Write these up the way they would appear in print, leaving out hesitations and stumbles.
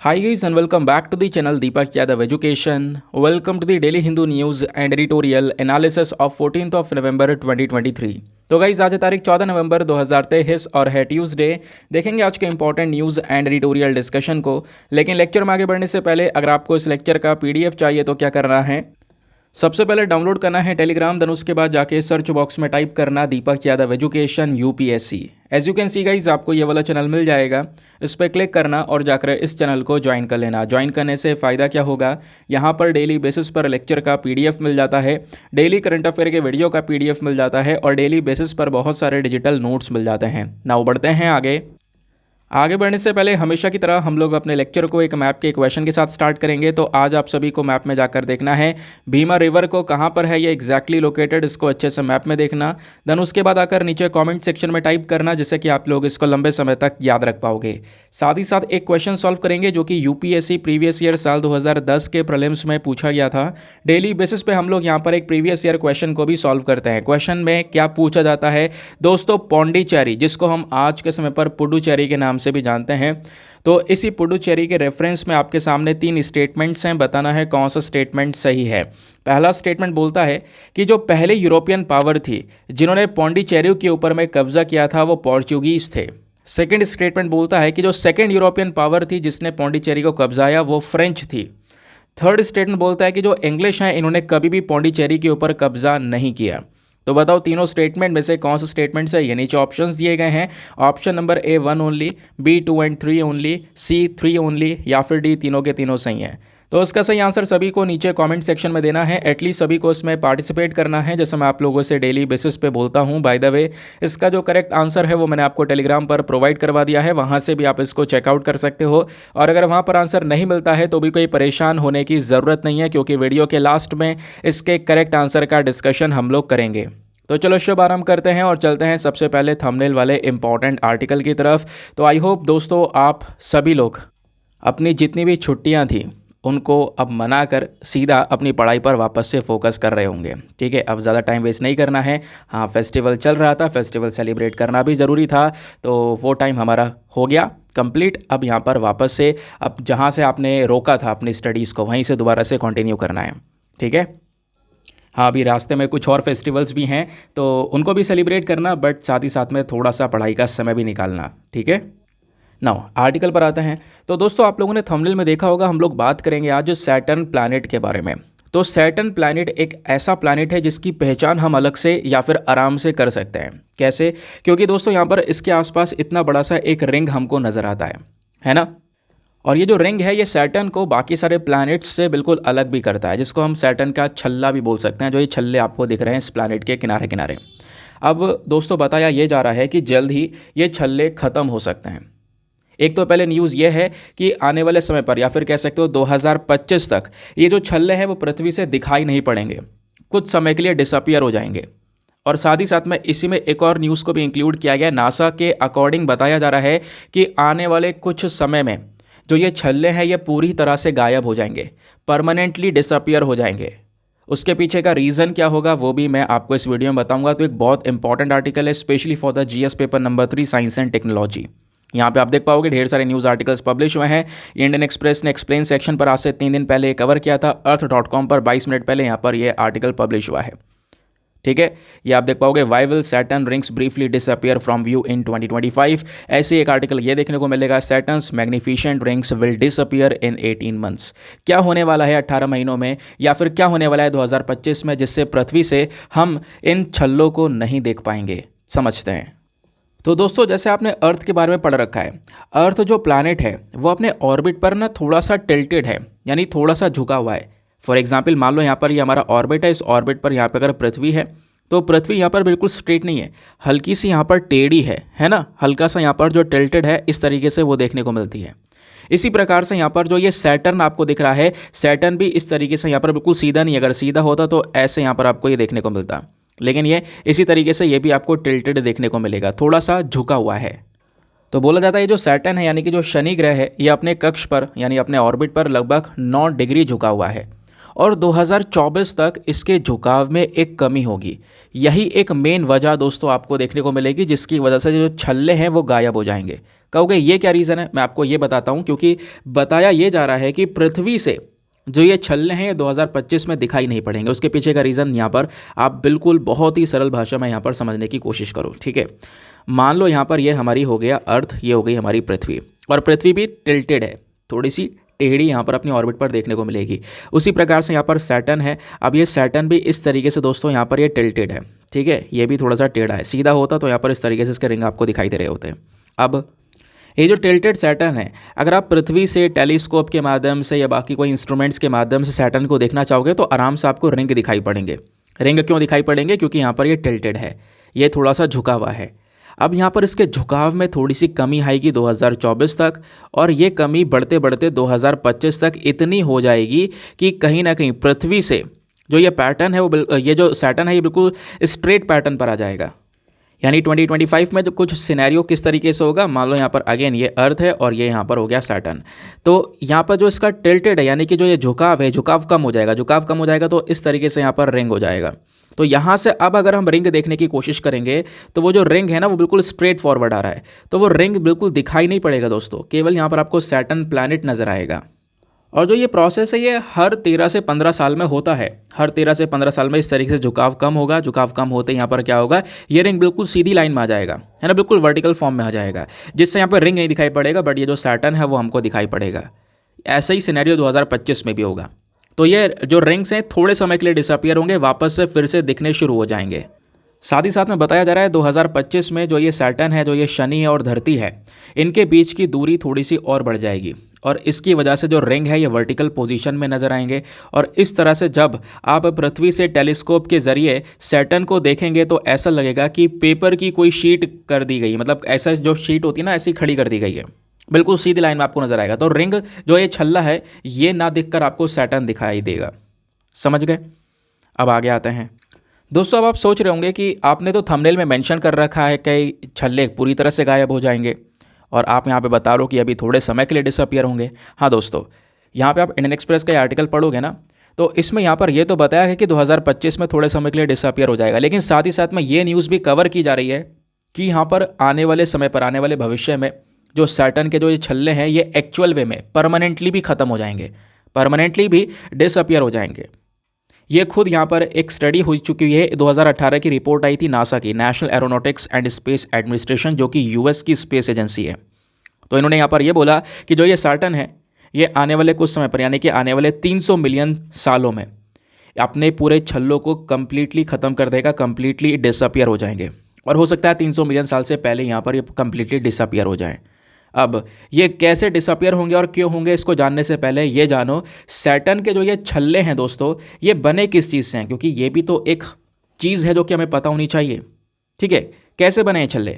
Hi guys and welcome back to the channel Deepak Yadav Education. Welcome to the Daily Hindu News and Editorial Analysis of 14th of November 2023. तो guys आज है तारीख 14 नवंबर 2023 और है Tuesday. देखेंगे आज के important news and editorial discussion को। लेकिन लेक्चर में आगे बढ़ने से पहले अगर आपको इस लेक्चर का पीडीएफ चाहिए तो क्या करना है, सबसे पहले डाउनलोड करना है टेलीग्राम, देन उसके बाद जाके सर्च बॉक्स में टाइप करना Deepak Yadav education UPSC. As you can see guys आपको ये वाला चैनल मिल जाएगा, इस पर क्लिक करना और जाकर इस चैनल को ज्वाइन कर लेना। ज्वाइन करने से फ़ायदा क्या होगा, यहाँ पर डेली बेसिस पर लेक्चर का पीडीएफ मिल जाता है, डेली करंट अफेयर के वीडियो का पीडीएफ मिल जाता है और डेली बेसिस पर बहुत सारे डिजिटल नोट्स मिल जाते हैं। नाउ बढ़ते हैं आगे बढ़ने से पहले हमेशा की तरह हम लोग अपने लेक्चर को एक मैप के क्वेश्चन के साथ स्टार्ट करेंगे। तो आज आप सभी को मैप में जाकर देखना है भीमा रिवर को कहाँ पर है ये एग्जैक्टली लोकेटेड, इसको अच्छे से मैप में देखना। देन उसके बाद आकर नीचे कमेंट सेक्शन में टाइप करना जिससे कि आप लोग इसको लंबे समय तक याद रख पाओगे। साथ ही साथ एक क्वेश्चन सॉल्व करेंगे जो कि यूपीएससी प्रीवियस ईयर साल 2010 के प्रीलिम्स में पूछा गया था। डेली बेसिस पे हम लोग यहाँ पर एक प्रीवियस ईयर क्वेश्चन को भी सॉल्व करते हैं। क्वेश्चन में क्या पूछा जाता है दोस्तों, पौंडीचेरी, जिसको हम आज के समय पर पुडुचेरी के नाम से भी जानते हैं, तो इसी पुडुचेरी के रेफरेंस में आपके सामने 3 स्टेटमेंट्स हैं। बताना है कौन सा स्टेटमेंट सही है। पहला स्टेटमेंट बोलता है कि जो पहले यूरोपियन पावर थी जिन्होंने पौंडीचेरी के ऊपर में कब्जा किया था वो पोर्चुगीज थे। सेकंड स्टेटमेंट बोलता है कि जो सेकंड यूरोपियन पावर थी जिसने पौंडीचेरी को कब्जाया वो फ्रेंच थी। थर्ड स्टेटमेंट बोलता है कि जो इंग्लिश हैं इन्होंने कभी भी पौंडीचेरी के ऊपर कब्जा नहीं किया। तो बताओ तीनों स्टेटमेंट में से कौन सा स्टेटमेंट है। ये नीचे ऑप्शंस दिए गए हैं। Option number A 1 only, B 2 and 3 only, C 3 only या फिर डी तीनों के तीनों सही हैं। तो इसका सही आंसर सभी को नीचे कमेंट सेक्शन में देना है। एटलीस्ट सभी को इसमें पार्टिसिपेट करना है जैसे मैं आप लोगों से डेली बेसिस पे बोलता हूँ। बाय द वे इसका जो करेक्ट आंसर है वो मैंने आपको टेलीग्राम पर प्रोवाइड करवा दिया है, वहाँ से भी आप इसको चेकआउट कर सकते हो। और अगर वहाँ पर आंसर नहीं मिलता है तो भी कोई परेशान होने की ज़रूरत नहीं है, क्योंकि वीडियो के लास्ट में इसके करेक्ट आंसर का डिस्कशन हम लोग करेंगे। तो चलो शुभ आरंभ करते हैं और चलते हैं सबसे पहले थंबनेल वाले इंपॉर्टेंट आर्टिकल की तरफ। तो आई होप दोस्तों आप सभी लोग अपनी जितनी भी छुट्टियां थी उनको अब मना कर सीधा अपनी पढ़ाई पर वापस से फोकस कर रहे होंगे। ठीक है, अब ज़्यादा टाइम वेस्ट नहीं करना है। हाँ, फेस्टिवल चल रहा था, फेस्टिवल सेलिब्रेट करना भी ज़रूरी था, तो वो टाइम हमारा हो गया कंप्लीट। अब यहाँ पर वापस से अब जहाँ से आपने रोका था अपनी स्टडीज़ को वहीं से दोबारा से कंटिन्यू करना है। ठीक है, हाँ अभी रास्ते में कुछ और फेस्टिवल्स भी हैं तो उनको भी सेलिब्रेट करना, बट साथ ही साथ में थोड़ा सा पढ़ाई का समय भी निकालना। ठीक है, नाउ आर्टिकल पर आते हैं। तो दोस्तों आप लोगों ने थंबनेल में देखा होगा हम लोग बात करेंगे आज सैटर्न प्लैनेट के बारे में। तो सैटर्न प्लैनेट एक ऐसा प्लैनेट है जिसकी पहचान हम अलग से या फिर आराम से कर सकते हैं। कैसे? क्योंकि दोस्तों यहाँ पर इसके आसपास इतना बड़ा सा एक रिंग हमको नज़र आता है ना। और ये जो रिंग है ये सैटर्न को बाकी सारे प्लैनेट्स से बिल्कुल अलग भी करता है, जिसको हम सैटर्न का छल्ला भी बोल सकते हैं। जो ये छल्ले आपको दिख रहे हैं इस प्लैनेट के किनारे किनारे, अब दोस्तों बताया ये जा रहा है कि जल्द ही ये छल्ले ख़त्म हो सकते हैं। एक तो पहले न्यूज़ ये है कि आने वाले समय पर या फिर कह सकते हो 2025 तक ये जो छल्ले हैं वो पृथ्वी से दिखाई नहीं पड़ेंगे, कुछ समय के लिए डिसअपियर हो जाएंगे। और साथ ही साथ में इसी में एक और न्यूज़ को भी इंक्लूड किया गया। नासा के अकॉर्डिंग बताया जा रहा है कि आने वाले कुछ समय में जो ये छल्ले हैं ये पूरी तरह से गायब हो जाएंगे, परमानेंटली डिसअपियर हो जाएंगे। उसके पीछे का रीज़न क्या होगा वो भी मैं आपको इस वीडियो में बताऊंगा। तो एक बहुत इंपॉर्टेंट आर्टिकल है specially for the GS paper number 3 science and technology. यहाँ पे आप देख पाओगे ढेर सारे न्यूज़ आर्टिकल्स पब्लिश हुए हैं। इंडियन एक्सप्रेस ने एक्सप्लेन सेक्शन पर आज से 3 दिन पहले कवर किया था। अर्थ.com पर 22 मिनट पहले यहाँ पर यह आर्टिकल पब्लिश हुआ है। ठीक है, ये आप देख पाओगे why will Saturn rings briefly disappear from view in 2025। ऐसे एक आर्टिकल ये देखने को मिलेगा, Saturn's magnificent rings will disappear in 18 months. क्या होने वाला है 18 महीनों में या फिर क्या होने वाला है 2025 में जिससे पृथ्वी से हम इन छल्लों को नहीं देख पाएंगे, समझते हैं। तो दोस्तों जैसे आपने अर्थ के बारे में पढ़ रखा है, अर्थ जो प्लैनेट है वो अपने ऑर्बिट पर ना थोड़ा सा टिल्टेड है, यानी थोड़ा सा झुका हुआ है। फॉर एग्जाम्पल मान लो यहाँ पर ये हमारा ऑर्बिट है, इस ऑर्बिट पर यहाँ पे अगर पृथ्वी है तो पृथ्वी यहाँ पर बिल्कुल स्ट्रेट नहीं है, हल्की सी यहाँ पर टेढ़ी है ना, हल्का सा यहाँ पर जो टिल्टेड है इस तरीके से वो देखने को मिलती है। इसी प्रकार से यहाँ पर जो ये सैटर्न आपको दिख रहा है, सैटर्न भी इस तरीके से यहाँ पर बिल्कुल सीधा नहीं, अगर सीधा होता तो ऐसे यहाँ पर आपको ये देखने को मिलता, लेकिन ये इसी तरीके से ये भी आपको टिल्टेड देखने को मिलेगा, थोड़ा सा झुका हुआ है। तो बोला जाता है ये जो सैटर्न है यानी कि जो शनि ग्रह है ये अपने कक्ष पर यानी अपने ऑर्बिट पर लगभग 9 डिग्री झुका हुआ है। और 2024 तक इसके झुकाव में एक कमी होगी। यही एक मेन वजह दोस्तों आपको देखने को मिलेगी, जिसकी वजह से जो छल्ले हैं वो गायब हो जाएंगे। कहोगे ये क्या रीज़न है, मैं आपको ये बताता हूँ। क्योंकि बताया ये जा रहा है कि पृथ्वी से जो ये छल्ले हैं ये 2025 में दिखाई नहीं पड़ेंगे। उसके पीछे का रीज़न यहाँ पर आप बिल्कुल बहुत ही सरल भाषा में यहाँ पर समझने की कोशिश करो, ठीक है। मान लो यहाँ पर ये हमारी हो गया अर्थ, ये हो गई हमारी पृथ्वी, और पृथ्वी भी टिल्टेड है, थोड़ी सी टेढ़ी यहाँ पर अपनी ऑर्बिट पर देखने को मिलेगी। उसी प्रकार से यहाँ पर सैटर्न है। अब ये सैटर्न भी इस तरीके से दोस्तों यहाँ पर ये टिल्टेड है, ठीक है, ये भी थोड़ा सा टेढ़ा है। सीधा होता तो यहाँ पर इस तरीके से इसके रिंग आपको दिखाई दे रहे होते हैं। अब ये जो टिल्टेड सैटर्न है, अगर आप पृथ्वी से टेलीस्कोप के माध्यम से या बाकी कोई इंस्ट्रूमेंट्स के माध्यम से सैटर्न को देखना चाहोगे तो आराम से आपको रिंग दिखाई पड़ेंगे। रिंग क्यों दिखाई पड़ेंगे? क्योंकि यहाँ पर ये टिल्टेड है, ये थोड़ा सा झुका हुआ है। अब यहाँ पर इसके झुकाव में थोड़ी सी कमी आएगी 2024 तक, और ये कमी बढ़ते बढ़ते 2025 तक इतनी हो जाएगी कि कहीं ना कहीं पृथ्वी से जो ये पैटर्न है वो ये जो सैटर्न है ये बिल्कुल स्ट्रेट पैटर्न पर आ जाएगा। यानी 2025 में जो कुछ सिनेरियो किस तरीके से होगा, मान लो यहाँ पर अगेन ये अर्थ है और ये यहाँ पर हो गया सैटर्न, तो यहाँ पर जो इसका टिल्टेड है यानी कि जो ये झुकाव है, झुकाव कम हो जाएगा। झुकाव कम हो जाएगा तो इस तरीके से यहाँ पर रिंग हो जाएगा। तो यहाँ से अब अगर हम रिंग देखने की कोशिश करेंगे तो वो जो रिंग है ना वो बिल्कुल स्ट्रेट फॉरवर्ड आ रहा है, तो वो रिंग बिल्कुल दिखाई नहीं पड़ेगा दोस्तों, केवल यहाँ पर आपको सैटर्न प्लैनेट नज़र आएगा। और जो ये प्रोसेस है ये हर 13 से 15 साल में होता है। हर 13 से 15 साल में इस तरीके से झुकाव कम होगा। झुकाव कम होते यहाँ पर क्या होगा, ये रिंग बिल्कुल सीधी लाइन में आ जाएगा, है ना, बिल्कुल वर्टिकल फॉर्म में आ जाएगा, जिससे यहाँ पर रिंग नहीं दिखाई पड़ेगा, बट ये जो सैटर्न है वो हमको दिखाई पड़ेगा। ऐसा ही सिनेरियो 2025 में भी होगा। तो ये जो रिंग्स हैं थोड़े समय के लिए डिसअपियर होंगे, वापस से फिर से दिखने शुरू हो जाएंगे। साथ ही साथ में बताया जा रहा है 2025 में जो ये सैटर्न है, जो ये शनि है और धरती है, इनके बीच की दूरी थोड़ी सी और बढ़ जाएगी, और इसकी वजह से जो रिंग है ये वर्टिकल पोजीशन में नज़र आएंगे। और इस तरह से जब आप पृथ्वी से टेलीस्कोप के ज़रिए सैटर्न को देखेंगे तो ऐसा लगेगा कि पेपर की कोई शीट कर दी गई, मतलब ऐसा जो शीट होती है ना ऐसी खड़ी कर दी गई है, बिल्कुल सीधी लाइन में आपको नज़र आएगा। तो रिंग जो ये छल्ला है ये ना दिखकर आपको सैटर्न दिखाई देगा। समझ गए? अब आगे आते हैं दोस्तों। अब आप सोच रहे होंगे कि आपने तो थंबनेल में मेंशन कर रखा है कि छल्ले पूरी तरह से गायब हो जाएंगे, और आप यहाँ पे बता रहे हो कि अभी थोड़े समय के लिए डिसअपियर होंगे। हाँ दोस्तों, यहाँ पे आप इंडियन एक्सप्रेस का आर्टिकल पढ़ोगे ना तो इसमें यहाँ पर ये तो बताया है कि 2025 में थोड़े समय के लिए डिसअपियर हो जाएगा, लेकिन साथ ही साथ में ये न्यूज़ भी कवर की जा रही है कि यहाँ पर आने वाले समय पर, आने वाले भविष्य में जो सैटर्न के जो ये छल्ले हैं ये एक्चुअल वे में परमानेंटली भी ख़त्म हो जाएंगे, परमानेंटली भी डिसअपियर हो जाएंगे। ये खुद यहाँ पर एक स्टडी हो चुकी है। 2018 की रिपोर्ट आई थी नासा की, national aeronautics and space administration, जो कि यूएस की स्पेस एजेंसी है। तो इन्होंने यहाँ पर ये बोला कि जो ये सैटर्न है ये आने वाले कुछ समय पर, यानी कि आने वाले 300 मिलियन सालों में अपने पूरे छल्लों को कंप्लीटली ख़त्म कर देगा, कंप्लीटली डिसअपियर हो जाएंगे। और हो सकता है 300 मिलियन साल से पहले यहाँ पर ये कंप्लीटली डिसअपियर हो जाएं। अब ये कैसे डिसअपियर होंगे और क्यों होंगे, इसको जानने से पहले ये जानो सैटर्न के जो ये छल्ले हैं दोस्तों ये बने किस चीज़ से हैं, क्योंकि ये भी तो एक चीज़ है जो कि हमें पता होनी चाहिए। ठीक है, कैसे बने हैं छल्ले?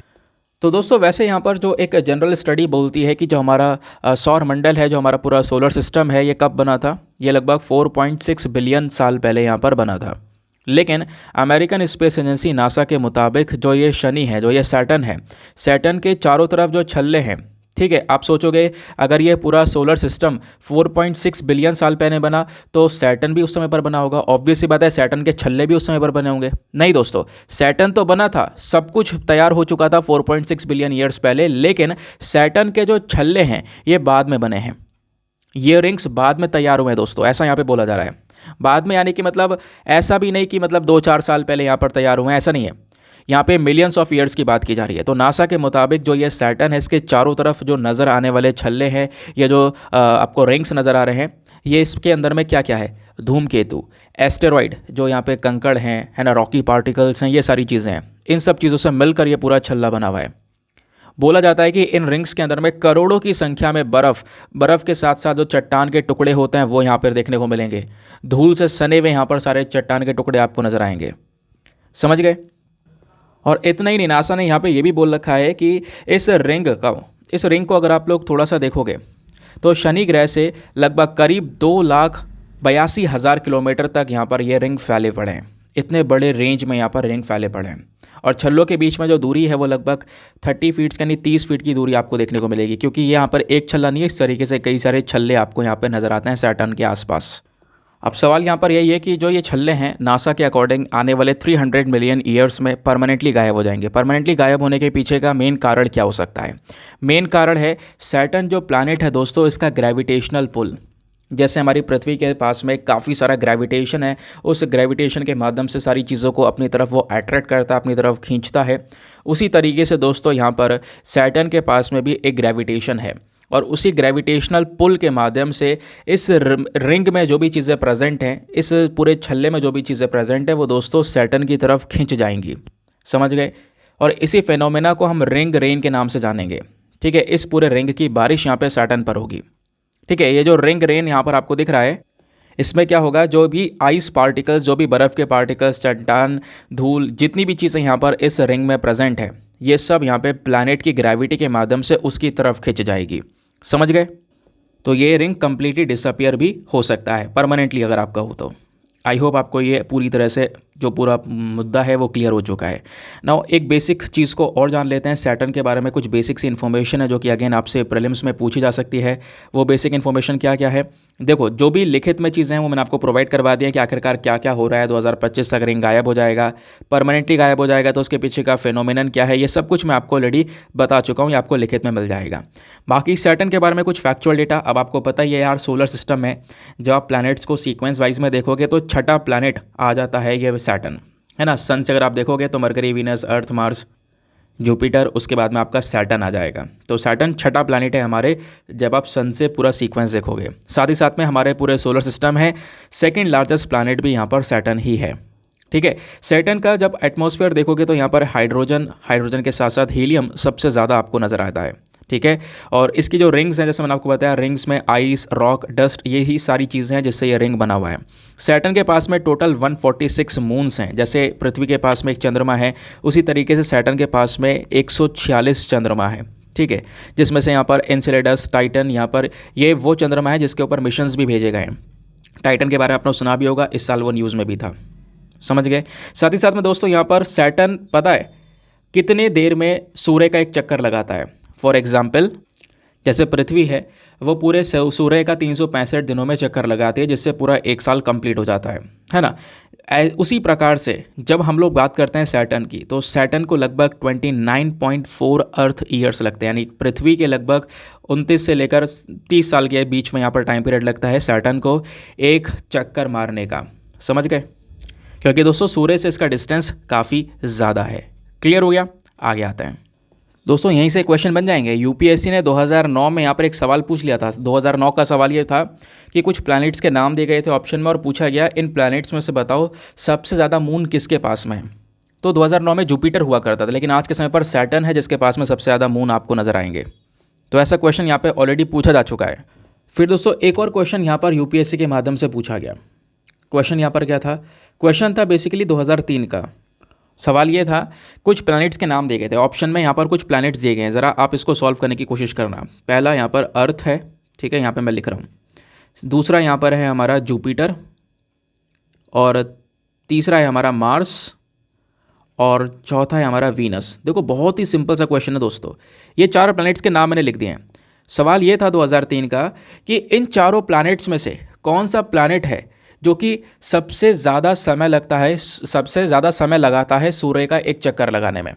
तो दोस्तों वैसे यहाँ पर जो एक जनरल स्टडी बोलती है कि जो हमारा सौर मंडल है, जो हमारा पूरा सोलर सिस्टम है, ये कब बना था? ये लगभग 4.6 बिलियन साल पहले यहाँ पर बना था। लेकिन अमेरिकन स्पेस एजेंसी नासा के मुताबिक जो ये शनि है, जो ये सैटर्न है, सैटर्न के चारों तरफ जो छल्ले हैं, ठीक है, आप सोचोगे अगर ये पूरा सोलर सिस्टम 4.6 बिलियन साल पहले बना तो सैटर्न भी उस समय पर बना होगा। ऑब्वियस सी बात है सैटर्न के छल्ले भी उस समय पर बने होंगे। नहीं दोस्तों, सैटर्न तो बना था, सब कुछ तैयार हो चुका था 4.6 बिलियन ईयर्स पहले, लेकिन सैटर्न के जो छल्ले हैं ये बाद में बने हैं। ये रिंग्स बाद में तैयार हुए हैं दोस्तों, ऐसा यहाँ पर बोला जा रहा है। बाद में यानी कि मतलब ऐसा भी नहीं कि मतलब 2-4 साल पहले यहाँ पर तैयार हुए हैं, ऐसा नहीं है। यहाँ पे मिलियंस ऑफ ईयर्स की बात की जा रही है। तो नासा के मुताबिक जो ये सैटर्न है इसके चारों तरफ जो नज़र आने वाले छल्ले हैं, ये जो आपको रिंग्स नज़र आ रहे हैं, ये इसके अंदर में क्या क्या है? धूमकेतु, एस्टेरॉइड, जो यहाँ पे कंकड़ हैं, है ना, रॉकी पार्टिकल्स हैं, ये सारी चीज़ें हैं। इन सब चीज़ों से मिलकर ये पूरा छल्ला बना हुआ है। बोला जाता है कि इन रिंग्स के अंदर में करोड़ों की संख्या में बर्फ़ के साथ साथ जो चट्टान के टुकड़े होते हैं वो यहाँ पर देखने को मिलेंगे। धूल से सने हुए यहाँ पर सारे चट्टान के टुकड़े आपको नज़र आएंगे। समझ गए? और इतना ही नहीं, नासा ने यहाँ पे ये भी बोल रखा है कि इस रिंग को अगर आप लोग थोड़ा सा देखोगे तो शनि ग्रह से लगभग करीब 2,82,000 किलोमीटर तक यहाँ पर ये रिंग फैले पड़े हैं। इतने बड़े रेंज में यहाँ पर रिंग फैले पड़े हैं। और छल्लों के बीच में जो दूरी है वो लगभग 30 फीट यानी 30 फीट की दूरी आपको देखने को मिलेगी, क्योंकि यहाँ पर एक छल्ला नहीं है, इस तरीके से कई सारे छल्ले आपको यहाँ पर नज़र आते हैं सैटर्न के आसपास। अब सवाल यहाँ पर यही है कि जो ये छल्ले हैं नासा के अकॉर्डिंग आने वाले 300 मिलियन ईयर्स में परमानेंटली गायब हो जाएंगे। परमानेंटली गायब होने के पीछे का मेन कारण क्या हो सकता है? मेन कारण है सैटर्न जो प्लैनेट है दोस्तों, इसका ग्रेविटेशनल पुल। जैसे हमारी पृथ्वी के पास में काफ़ी सारा ग्रेविटेशन है, उस ग्रेविटेशन के माध्यम से सारी चीज़ों को अपनी तरफ वो अट्रैक्ट करता है, अपनी तरफ खींचता है। उसी तरीके से दोस्तों यहाँ पर सैटर्न के पास में भी एक ग्रेविटेशन है, और उसी ग्रेविटेशनल पुल के माध्यम से इस रिंग में जो भी चीज़ें प्रेजेंट हैं, इस पूरे छल्ले में जो भी चीज़ें प्रेजेंट है, वो दोस्तों सैटर्न की तरफ खींच जाएंगी। समझ गए? और इसी फेनोमेना को हम रिंग रेन के नाम से जानेंगे। ठीक है, इस पूरे रिंग की बारिश यहाँ पे सैटर्न पर होगी। ठीक है, ये जो रिंग रेन यहाँ पर आपको दिख रहा है, इसमें क्या होगा, जो भी आइस पार्टिकल्स, जो भी बर्फ़ के पार्टिकल्स, चट्टान, धूल, जितनी भी चीज़ें यहाँ पर इस रिंग में प्रेजेंट है, ये सब यहाँ पे प्लैनेट की ग्रेविटी के माध्यम से उसकी तरफ खिंच जाएगी। समझ गए? तो ये रिंग कंप्लीटली डिसअपियर भी हो सकता है परमानेंटली, अगर आप कहो तो। आई होप आपको ये पूरी तरह से जो पूरा मुद्दा है वो क्लियर हो चुका है। नाउ एक बेसिक चीज़ को और जान लेते हैं, सैटर्न के बारे में कुछ बेसिक सी इन्फॉर्मेशन है जो कि अगेन आपसे प्रीलिम्स में पूछी जा सकती है। वो बेसिक इन्फॉर्मेशन क्या क्या है? देखो, जो भी लिखित में चीज़ें हैं वो मैंने आपको प्रोवाइड करवा दिया कि आखिरकार क्या क्या हो रहा है। 2025 तक रिंग गायब हो जाएगा, परमानेंटली गायब हो जाएगा, तो उसके पीछे का फेनोमेनन क्या है, ये सब कुछ मैं आपको ऑलरेडी बता चुका हूँ, ये आपको लिखित में मिल जाएगा। बाकी सैटर्न के बारे में कुछ फैक्चुअल डेटा, अब आपको पता ही है यार, सोलर सिस्टम में जब आप प्लैनेट्स को सीक्वेंस वाइज में देखोगे तो छठा प्लैनेट आ जाता है ये सैटर्न, है ना। सन से अगर आप देखोगे तो मरकरी, वीनस, अर्थ, मार्स, जुपिटर, उसके बाद में आपका सैटर्न आ जाएगा। तो सैटर्न छठा प्लैनेट है हमारे, जब आप सन से पूरा सीक्वेंस देखोगे। साथ ही साथ में हमारे पूरे सोलर सिस्टम है सेकंड लार्जेस्ट प्लैनेट भी यहाँ पर सैटर्न ही है। ठीक है, सैटर्न का जब एटमॉस्फेयर देखोगे तो यहाँ पर हाइड्रोजन के साथ साथ हीलियम सबसे ज़्यादा आपको नज़र आता है। ठीक है, और इसकी जो रिंग्स हैं, जैसे मैंने आपको बताया, रिंग्स में आइस, रॉक, डस्ट, ये ही सारी चीज़ें हैं जिससे ये रिंग बना हुआ है। सैटर्न के पास में टोटल 146 मून्स हैं। जैसे पृथ्वी के पास में एक चंद्रमा है, उसी तरीके से सैटर्न के पास में 146 चंद्रमा है। ठीक है, जिसमें से यहाँ पर एनसेलेडस, टाइटन, यहाँ पर ये वो चंद्रमा है जिसके ऊपर मिशंस भी भेजे गए हैं। टाइटन के बारे में आपने सुना भी होगा, इस साल वो न्यूज़ में भी था। समझ गए? साथ ही साथ में दोस्तों यहाँ पर सैटर्न पता है कितने देर में सूर्य का एक चक्कर लगाता है। फॉर एग्जाम्पल, जैसे पृथ्वी है वो पूरे सूर्य का 365 दिनों में चक्कर लगाती है, जिससे पूरा एक साल कंप्लीट हो जाता है ना। उसी प्रकार से जब हम लोग बात करते हैं सैटर्न की, तो सैटर्न को लगभग 29.4 अर्थ ईयर्स लगते हैं, यानी पृथ्वी के लगभग 29 से लेकर 30 साल के बीच में यहाँ पर टाइम पीरियड लगता है सैटर्न को एक चक्कर मारने का। समझ गए? क्योंकि दोस्तों सूर्य से इसका डिस्टेंस काफ़ी ज़्यादा है। क्लियर हो गया? आगे आते हैं दोस्तों, यहीं से क्वेश्चन बन जाएंगे। यूपीएससी ने 2009 में यहाँ पर एक सवाल पूछ लिया था। 2009 का सवाल ये था कि कुछ प्लैनेट्स के नाम दिए गए थे ऑप्शन में, और पूछा गया इन प्लैनेट्स में से बताओ सबसे ज़्यादा मून किसके पास में है। तो 2009 में जुपिटर हुआ करता था, लेकिन आज के समय पर सैटर्न है जिसके पास में सबसे ज़्यादा मून आपको नजर आएंगे। तो ऐसा क्वेश्चन यहाँ पर ऑलरेडी पूछा जा चुका है। फिर दोस्तों एक और क्वेश्चन यहाँ पर यूपीएससी के माध्यम से पूछा गया। क्वेश्चन यहाँ पर क्या था? क्वेश्चन था बेसिकली 2003 का। सवाल ये था, कुछ प्लैनेट्स के नाम दिए गए थे ऑप्शन में, यहाँ पर कुछ प्लैनेट्स दिए गए हैं, ज़रा आप इसको सॉल्व करने की कोशिश करना। पहला यहाँ पर अर्थ है, ठीक है, यहाँ पे मैं लिख रहा हूँ। दूसरा यहाँ पर है हमारा जुपिटर, और तीसरा है हमारा मार्स, और चौथा है हमारा वीनस। देखो बहुत ही सिंपल सा क्वेश्चन है दोस्तों, ये चार प्लैनेट्स के नाम मैंने लिख दिए हैं। सवाल ये था 2003 का कि इन चारों प्लैनेट्स में से कौन सा प्लैनेट है जो कि सबसे ज़्यादा समय लगता है, सबसे ज़्यादा समय लगाता है सूर्य का एक चक्कर लगाने में।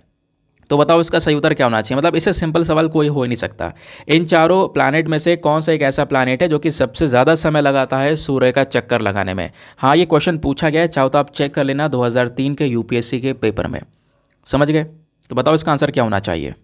तो बताओ इसका सही उत्तर क्या होना चाहिए? मतलब इससे सिंपल सवाल कोई हो ही नहीं सकता। इन चारों प्लैनेट में से कौन सा एक ऐसा प्लैनेट है जो कि सबसे ज़्यादा समय लगाता है सूर्य का चक्कर लगाने में? हाँ, ये क्वेश्चन पूछा गया है, चाहो तो आप चेक कर लेना 2003 के यूपीएससी के पेपर में। समझ गए? तो बताओ इसका आंसर क्या होना चाहिए।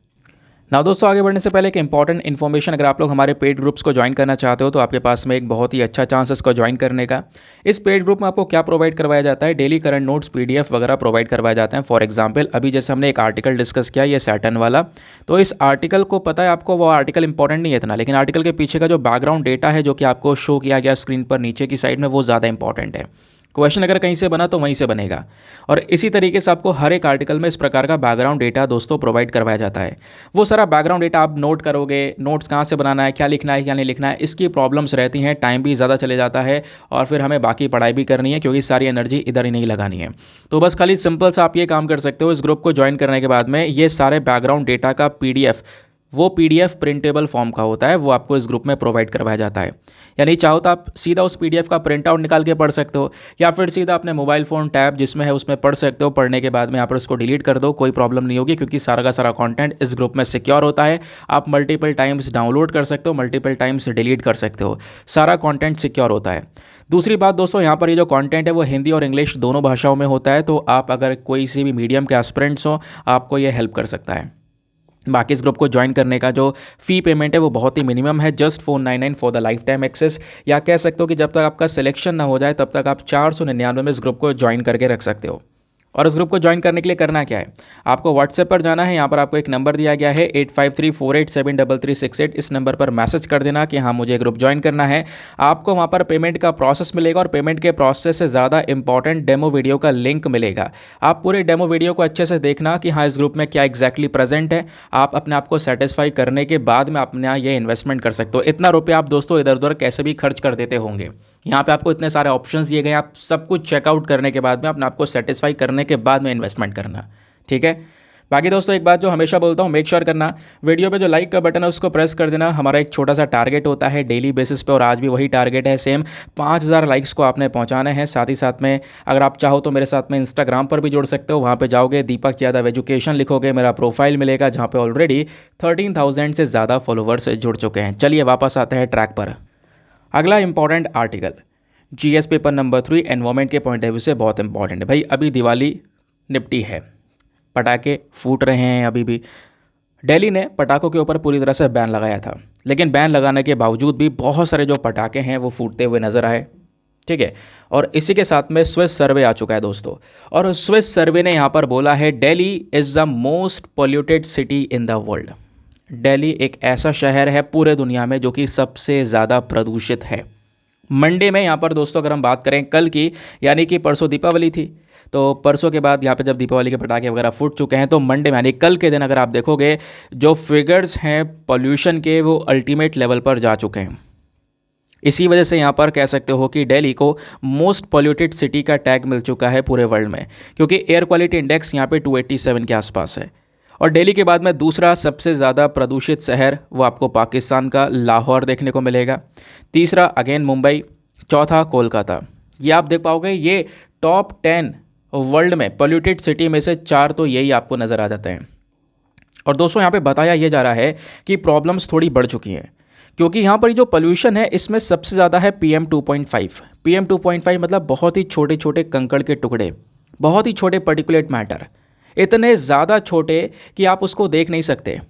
ना दोस्तों आगे बढ़ने से पहले एक इंपॉर्टेंट इन्फॉर्मेशन, अगर आप लोग हमारे पेड ग्रुप्स को ज्वाइन करना चाहते हो तो आपके पास में एक बहुत ही अच्छा चांस है इसको ज्वाइन करने का। इस पेड ग्रुप में आपको क्या प्रोवाइड करवाया जाता है? डेली करंट नोट्स, पीडीएफ वगैरह प्रोवाइड करवाए जाते हैं। फॉर एग्जांपल अभी जैसे हमने एक आर्टिकल डिस्कस किया, ये सैटर्न वाला, तो इस आर्टिकल को पता है आपको, वो आर्टिकल इंपॉर्टेंट नहीं है इतना, लेकिन आर्टिकल के पीछे का जो बैकग्राउंड डेटा है जो कि आपको शो किया गया स्क्रीन पर नीचे की साइड में, वो ज़्यादा इंपॉर्टेंट है। क्वेश्चन अगर कहीं से बना तो वहीं से बनेगा, और इसी तरीके से आपको हर एक आर्टिकल में इस प्रकार का बैकग्राउंड डेटा दोस्तों प्रोवाइड करवाया जाता है। वो सारा बैकग्राउंड डेटा आप नोट करोगे, नोट्स कहाँ से बनाना है, क्या लिखना है क्या नहीं लिखना है, इसकी प्रॉब्लम्स रहती हैं, टाइम भी ज़्यादा चले जाता है, और फिर हमें बाकी पढ़ाई भी करनी है क्योंकि सारी एनर्जी इधर ही नहीं लगानी है। तो बस खाली सिंपल सा आप ये काम कर सकते हो, इस ग्रुप को ज्वाइन करने के बाद में ये सारे बैकग्राउंड डेटा का PDF वो PDF प्रिंटेबल फॉर्म का होता है, वो आपको इस ग्रुप में प्रोवाइड करवाया जाता है। यानी चाहो तो आप सीधा उस PDF का प्रिंट आउट निकाल के पढ़ सकते हो, या फिर सीधा अपने मोबाइल फ़ोन टैब जिसमें है उसमें पढ़ सकते हो। पढ़ने के बाद में यहाँ पर उसको डिलीट कर दो, कोई प्रॉब्लम नहीं होगी, क्योंकि सारा का सारा कंटेंट इस ग्रुप में सिक्योर होता है। आप मल्टीपल टाइम्स डाउनलोड कर सकते हो, मल्टीपल टाइम्स डिलीट कर सकते हो, सारा कंटेंट सिक्योर होता है। दूसरी बात दोस्तों, यहाँ पर ये जो कंटेंट है वो हिंदी और इंग्लिश दोनों भाषाओं में होता है, तो आप अगर कोई सी भी मीडियम के एस्पिरेंट्स हो, आपको ये हेल्प कर सकता है। बाकी इस ग्रुप को ज्वाइन करने का जो फ़ी पेमेंट है वो बहुत ही मिनिमम है, just 499 for the lifetime access. या कह सकते हो कि जब तक आपका सिलेक्शन ना हो जाए तब तक आप 499 में इस ग्रुप को ज्वाइन करके रख सकते हो। और इस ग्रुप को ज्वाइन करने के लिए करना क्या है, आपको व्हाट्सएप पर जाना है। यहाँ पर आपको एक नंबर दिया गया है 8534873368। इस नंबर पर मैसेज कर देना कि हाँ मुझे ग्रुप ज्वाइन करना है। आपको वहाँ पर पेमेंट का प्रोसेस मिलेगा, और पेमेंट के प्रोसेस से ज़्यादा इंपॉर्टेंट डेमो वीडियो का लिंक मिलेगा। आप पूरे डेमो वीडियो को अच्छे से देखना कि हाँ इस ग्रुप में क्या एग्जैक्टली प्रेजेंट है। आप अपने आप को सेटिस्फाई करने के बाद में अपना ये इन्वेस्टमेंट कर सकते हो। इतना रुपया आप दोस्तों इधर उधर कैसे भी खर्च कर देते होंगे, यहाँ पे आपको इतने सारे ऑप्शंस दिए गए हैं, आप सब कुछ चेकआउट करने के बाद में अपने आप को सेटिस्फाई करने के बाद में इन्वेस्टमेंट करना, ठीक है। बाकी दोस्तों एक बात जो हमेशा बोलता हूँ, मेक श्योर करना वीडियो पे जो लाइक का बटन है उसको प्रेस कर देना। हमारा एक छोटा सा टारगेट होता है डेली बेसिस पे, और आज भी वही टारगेट है सेम, 5000 लाइक्स को आपने पहुँचाने हैं। साथ ही साथ में अगर आप चाहो तो मेरे साथ में इंस्टाग्राम पर भी जुड़ सकते हो। वहाँ पर जाओगे, दीपक यादव एजुकेशन लिखोगे, मेरा प्रोफाइल मिलेगा जहाँ पर ऑलरेडी 13,000 से ज़्यादा फॉलोवर्स जुड़ चुके हैं। चलिए वापस आते हैं ट्रैक पर। अगला important article, GS paper number 3 environment के पॉइंट ऑफ व्यू से बहुत इंपॉर्टेंट है भाई। अभी दिवाली निपटी है, पटाखे फूट रहे हैं अभी भी। दिल्ली ने पटाखों के ऊपर पूरी तरह से बैन लगाया था, लेकिन बैन लगाने के बावजूद भी बहुत सारे जो पटाखे हैं वो फूटते हुए नजर आए, ठीक है। और इसी के साथ में स्विस सर्वे आ चुका है दोस्तों, और स्विस सर्वे ने यहाँ पर बोला है Delhi is the most polluted city in the world. Delhi एक ऐसा शहर है पूरे दुनिया में जो कि सबसे ज़्यादा प्रदूषित है। मंडे में यहाँ पर दोस्तों अगर हम बात करें कल की, यानी कि परसों दीपावली थी, तो परसों के बाद यहाँ पे जब दीपावली के पटाखे वगैरह फूट चुके हैं, तो मंडे में यानी कल के दिन अगर आप देखोगे जो फिगर्स हैं पॉल्यूशन के वो अल्टीमेट लेवल पर जा चुके हैं। इसी वजह से यहाँ पर कह सकते हो कि दिल्ली को मोस्ट पॉल्यूटेड सिटी का टैग मिल चुका है पूरे वर्ल्ड में, क्योंकि एयर क्वालिटी इंडेक्स यहाँ पे 287 के आसपास है। और दिल्ली के बाद में दूसरा सबसे ज़्यादा प्रदूषित शहर वो आपको पाकिस्तान का लाहौर देखने को मिलेगा। तीसरा अगेन मुंबई, चौथा कोलकाता। ये आप देख पाओगे, ये टॉप 10 वर्ल्ड में पोल्यूटेड सिटी में से 4 तो यही आपको नज़र आ जाते हैं। और दोस्तों यहाँ पे बताया ये जा रहा है कि प्रॉब्लम्स थोड़ी बढ़ चुकी हैं, क्योंकि यहाँ पर जो पोल्यूशन है इसमें सबसे ज़्यादा है PM2.5। PM2.5 मतलब बहुत ही छोटे छोटे कंकड़ के टुकड़े, बहुत ही छोटे पर्टिकुलेट मैटर, इतने ज़्यादा छोटे कि आप उसको देख नहीं सकते।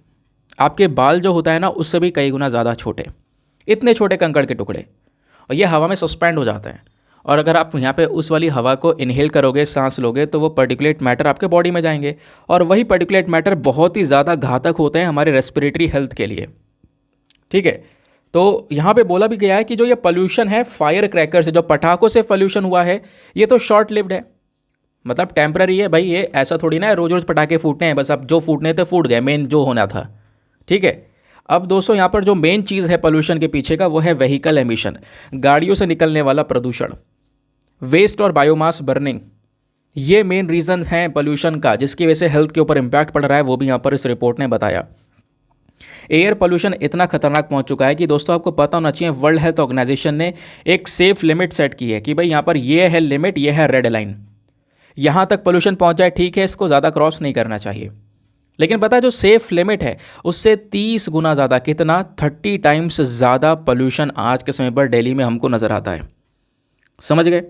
आपके बाल जो होता है ना उससे भी कई गुना ज़्यादा छोटे, इतने छोटे कंकड़ के टुकड़े, और ये हवा में सस्पेंड हो जाते हैं। और अगर आप यहाँ पे उस वाली हवा को इनहेल करोगे, सांस लोगे, तो वो पर्टिकुलेट मैटर आपके बॉडी में जाएंगे, और वही पर्टिकुलेट मैटर बहुत ही ज़्यादा घातक होते हैं हमारे रेस्पिरेटरी हेल्थ के लिए, ठीक है। तो यहाँ पे बोला भी गया है कि जो ये पोल्यूशन है फायर क्रैकर से, जो पटाखों से पोल्यूशन हुआ है, ये तो शॉर्ट लिव्ड है, मतलब टेम्पररी है भाई। ये ऐसा थोड़ी ना है रोज़ रोज़ पटाखे फूटने हैं, बस अब जो फूटने थे फूट गए, मेन जो होना था, ठीक है। अब दोस्तों यहाँ पर जो मेन चीज़ है पोल्यूशन के पीछे का वो है व्हीकल एमिशन, गाड़ियों से निकलने वाला प्रदूषण, वेस्ट और बायोमास बर्निंग। ये मेन रीजन हैं पोल्यूशन का, जिसकी वजह से हेल्थ के ऊपर इम्पैक्ट पड़ रहा है, वो भी यहाँ पर इस रिपोर्ट ने बताया। एयर पोल्यूशन इतना खतरनाक पहुंच चुका है कि दोस्तों आपको पता होना चाहिए, वर्ल्ड हेल्थ ऑर्गेनाइजेशन ने एक सेफ लिमिट सेट की है कि भाई यहाँ पर ये है लिमिट, ये है रेड लाइन, यहाँ तक पोल्यूशन पहुंच जाए ठीक है, इसको ज़्यादा क्रॉस नहीं करना चाहिए। लेकिन पता है जो सेफ लिमिट है उससे 30 गुना ज़्यादा, कितना, 30 टाइम्स ज़्यादा पोल्यूशन आज के समय पर दिल्ली में हमको नज़र आता है, समझ गए।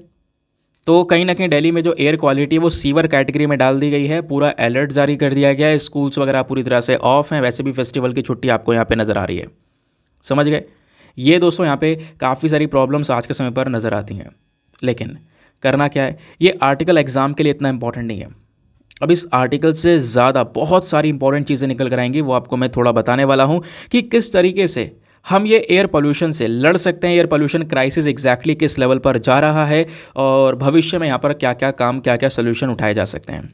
तो कहीं ना कहीं दिल्ली में जो एयर क्वालिटी है वो सीवर कैटेगरी में डाल दी गई है, पूरा अलर्ट जारी कर दिया गया है, स्कूल्स वगैरह पूरी तरह से ऑफ हैं, वैसे भी फेस्टिवल की छुट्टी आपको यहाँ पे नज़र आ रही है, समझ गए। ये दोस्तों यहाँ पे काफ़ी सारी प्रॉब्लम्स आज के समय पर नज़र आती हैं, लेकिन करना क्या है, ये आर्टिकल एग्ज़ाम के लिए इतना इंपॉर्टेंट नहीं है। अब इस आर्टिकल से ज़्यादा बहुत सारी इंपॉर्टेंट चीज़ें निकल कर आएंगी, वो आपको मैं थोड़ा बताने वाला हूँ कि किस तरीके से हम ये एयर पोल्यूशन से लड़ सकते हैं, एयर पोल्यूशन क्राइसिस एग्जैक्टली किस लेवल पर जा रहा है, और भविष्य में यहाँ पर क्या क्या काम, क्या क्या सोल्यूशन उठाए जा सकते हैं।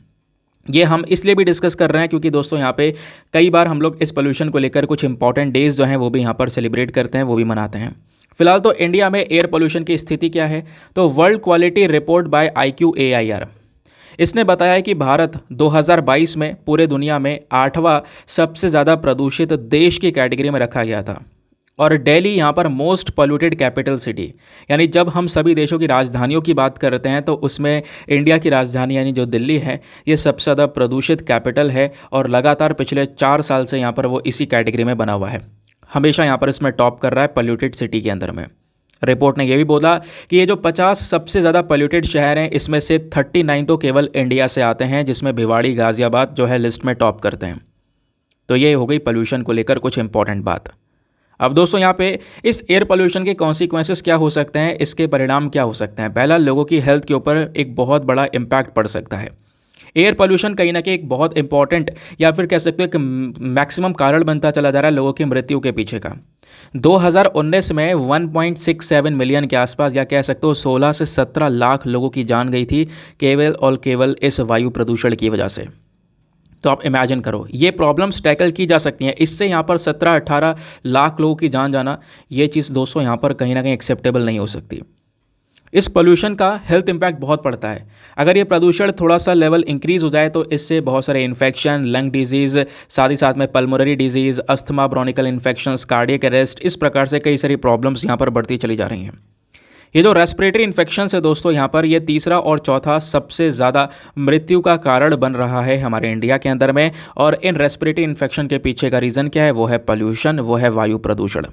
ये हम इसलिए भी डिस्कस कर रहे हैं क्योंकि दोस्तों यहाँ पे कई बार हम लोग इस पोल्यूशन को लेकर कुछ इंपॉर्टेंट डेज जो हैं वो भी यहाँ पर सेलिब्रेट करते हैं, वो भी मनाते हैं। फिलहाल तो इंडिया में एयर पोल्यूशन की स्थिति क्या है, तो world quality report by IQAIR, इसने बताया है कि भारत 2022 में पूरे दुनिया में 8वां सबसे ज़्यादा प्रदूषित देश की कैटेगरी में रखा गया था। और दिल्ली यहाँ पर मोस्ट पोल्यूटेड कैपिटल सिटी, यानी जब हम सभी देशों की राजधानियों की बात करते हैं तो उसमें इंडिया की राजधानी यानी जो दिल्ली है ये सबसे ज़्यादा प्रदूषित कैपिटल है और लगातार पिछले 4 साल से यहाँ पर वो इसी कैटेगरी में बना हुआ है। हमेशा यहाँ पर इसमें टॉप कर रहा है पोल्यूटेड सिटी के अंदर में। रिपोर्ट ने यह भी बोला कि ये जो 50 सबसे ज़्यादा पोल्यूटेड शहर हैं इसमें से 39 तो केवल इंडिया से आते हैं, जिसमें भिवाड़ी गाज़ियाबाद जो है लिस्ट में टॉप करते हैं। तो ये हो गई पोल्यूशन को लेकर कुछ इंपॉर्टेंट बात। अब दोस्तों यहाँ पे इस एयर पोल्यूशन के कॉन्सिक्वेंसेस क्या हो सकते हैं, इसके परिणाम क्या हो सकते हैं। पहला, लोगों की हेल्थ के ऊपर एक बहुत बड़ा इम्पैक्ट पड़ सकता है। एयर पोल्यूशन कहीं ना कहीं एक बहुत इंपॉर्टेंट या फिर कह सकते हो कि मैक्सिमम कारण बनता चला जा रहा है लोगों की मृत्यु के पीछे का। 2019 में 1.67 मिलियन के आसपास या कह सकते हो 16 से 17 लाख लोगों की जान गई थी केवल और केवल इस वायु प्रदूषण की वजह से। तो आप इमेजिन करो, ये प्रॉब्लम्स टैकल की जा सकती हैं। इससे यहाँ पर 17-18 लाख लोगों की जान जाना, ये चीज़ दोस्तों यहाँ पर कहीं ना कहीं एक्सेप्टेबल नहीं हो सकती। इस पोल्यूशन का हेल्थ इम्पैक्ट बहुत पड़ता है। अगर ये प्रदूषण थोड़ा सा लेवल इंक्रीज़ हो जाए तो इससे बहुत सारे इन्फेक्शन, लंग डिजीज़, साथ ही साथ में pulmonary disease, asthma, bronchial infections, cardiac arrest, इस प्रकार से कई सारी प्रॉब्लम्स यहाँ पर बढ़ती चली जा रही हैं। ये जो रेस्पिरेटरी इन्फेक्शंस है दोस्तों, यहाँ पर ये तीसरा और चौथा सबसे ज़्यादा मृत्यु का कारण बन रहा है हमारे इंडिया के अंदर में। और इन रेस्पिरेटरी इन्फेक्शन के पीछे का रीज़न क्या है, वो है पोल्यूशन, वो है वायु प्रदूषण।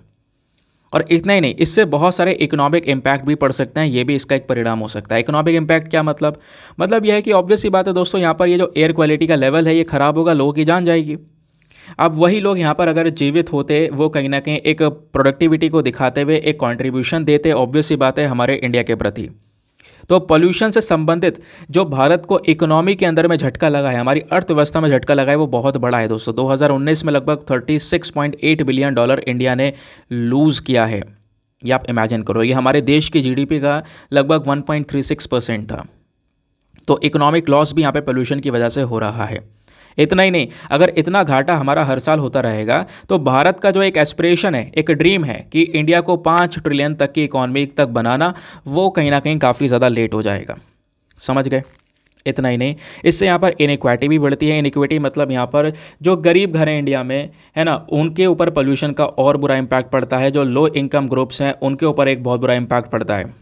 और इतना ही नहीं, इससे बहुत सारे इकोनॉमिक इम्पैक्ट भी पड़ सकते हैं, ये भी इसका एक परिणाम हो सकता है। इकोनॉमिक इम्पैक्ट क्या मतलब यह है कि ऑब्वियस सी बात है दोस्तों, यहाँ पर ये जो एयर क्वालिटी का लेवल है ये ख़राब होगा, लोगों की जान जाएगी। अब वही लोग यहाँ पर अगर जीवित होते, वो कहीं ना कहीं एक प्रोडक्टिविटी को दिखाते हुए एक कंट्रीब्यूशन देते, ऑब्वियस सी बात है हमारे इंडिया के प्रति। तो पोल्यूशन से संबंधित जो भारत को इकोनॉमी के अंदर में झटका लगा है, हमारी अर्थव्यवस्था में झटका लगा है, वो बहुत बड़ा है दोस्तों। 2019 में लगभग $36.8 बिलियन इंडिया ने लूज़ किया है। ये आप इमेजिन करो, ये हमारे देश की जीडीपी का लगभग 1.36% था। तो इकोनॉमिक लॉस भी यहाँ पे पोल्यूशन की वजह से हो रहा है। इतना ही नहीं, अगर इतना घाटा हमारा हर साल होता रहेगा तो भारत का जो एक एस्पिरेशन है, एक ड्रीम है कि इंडिया को 5 ट्रिलियन तक की इकॉनमी तक बनाना, वो कहीं ना कहीं काफ़ी ज़्यादा लेट हो जाएगा। समझ गए? इतना ही नहीं, इससे यहाँ पर इनइक्वालिटी भी बढ़ती है। इनइक्विटी मतलब यहाँ पर जो गरीब घर हैं इंडिया में, है ना, उनके ऊपर पोल्यूशन का और बुरा इम्पैक्ट पड़ता है। जो लो इनकम ग्रुप्स हैं उनके ऊपर एक बहुत बुरा इम्पैक्ट पड़ता है।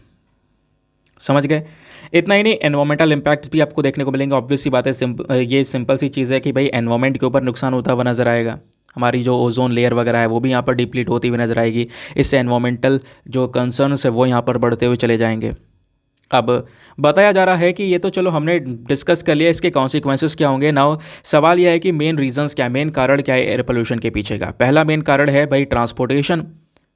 समझ गए? इतना ही नहीं, एनवायरमेंटल इम्पैक्ट्स भी आपको देखने को मिलेंगे। ऑब्वियस सी बात है, ये सिंपल सी चीज़ है कि भाई एनवायरमेंट के ऊपर नुकसान होता हुआ नज़र आएगा। हमारी जो ओजोन लेयर वगैरह है वो भी यहाँ पर डिप्लीट होती हुई नज़र आएगी। इससे एनवायरमेंटल जो कंसर्न्स है वो यहाँ पर बढ़ते हुए चले जाएंगे। अब बताया जा रहा है कि ये तो चलो हमने डिस्कस कर लिया, इसके कॉन्सिक्वेंसेस क्या होंगे। नाउ सवाल यह है कि मेन रीजंस क्या है, मेन कारण क्या है एयर पोल्यूशन के पीछे का। पहला मेन कारण है भाई ट्रांसपोर्टेशन,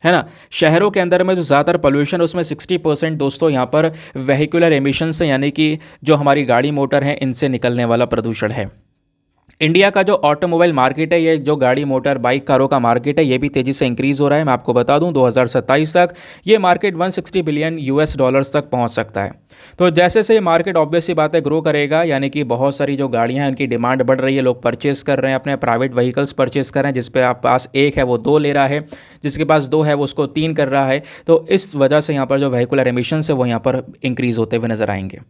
है ना। शहरों के अंदर में जो ज़्यादातर पोल्यूशन, उसमें 60% दोस्तों यहाँ पर वेहिकुलर एमिशन से, यानी कि जो हमारी गाड़ी मोटर हैं इनसे निकलने वाला प्रदूषण है। इंडिया का जो ऑटोमोबाइल मार्केट है, ये जो गाड़ी मोटर बाइक कारों का मार्केट है, ये भी तेज़ी से इंक्रीज़ हो रहा है। मैं आपको बता दूं 2027 तक ये मार्केट $160 बिलियन तक पहुंच सकता है। तो जैसे से ये मार्केट ऑब्वियस सी बात है ग्रो करेगा, यानी कि बहुत सारी जो गाड़ियां हैं उनकी डिमांड बढ़ रही है, लोग परचेस कर रहे हैं, अपने प्राइवेट व्हीकल्स परचेस कर रहे हैं। जिस पे आप पास एक है वो 2 ले रहा है, जिसके पास 2 है वो उसको 3 कर रहा है। तो इस वजह से यहाँ पर जो व्हीकुलर एमिशंस है वो यहाँ पर इंक्रीज़ होते हुए नजर आएंगे।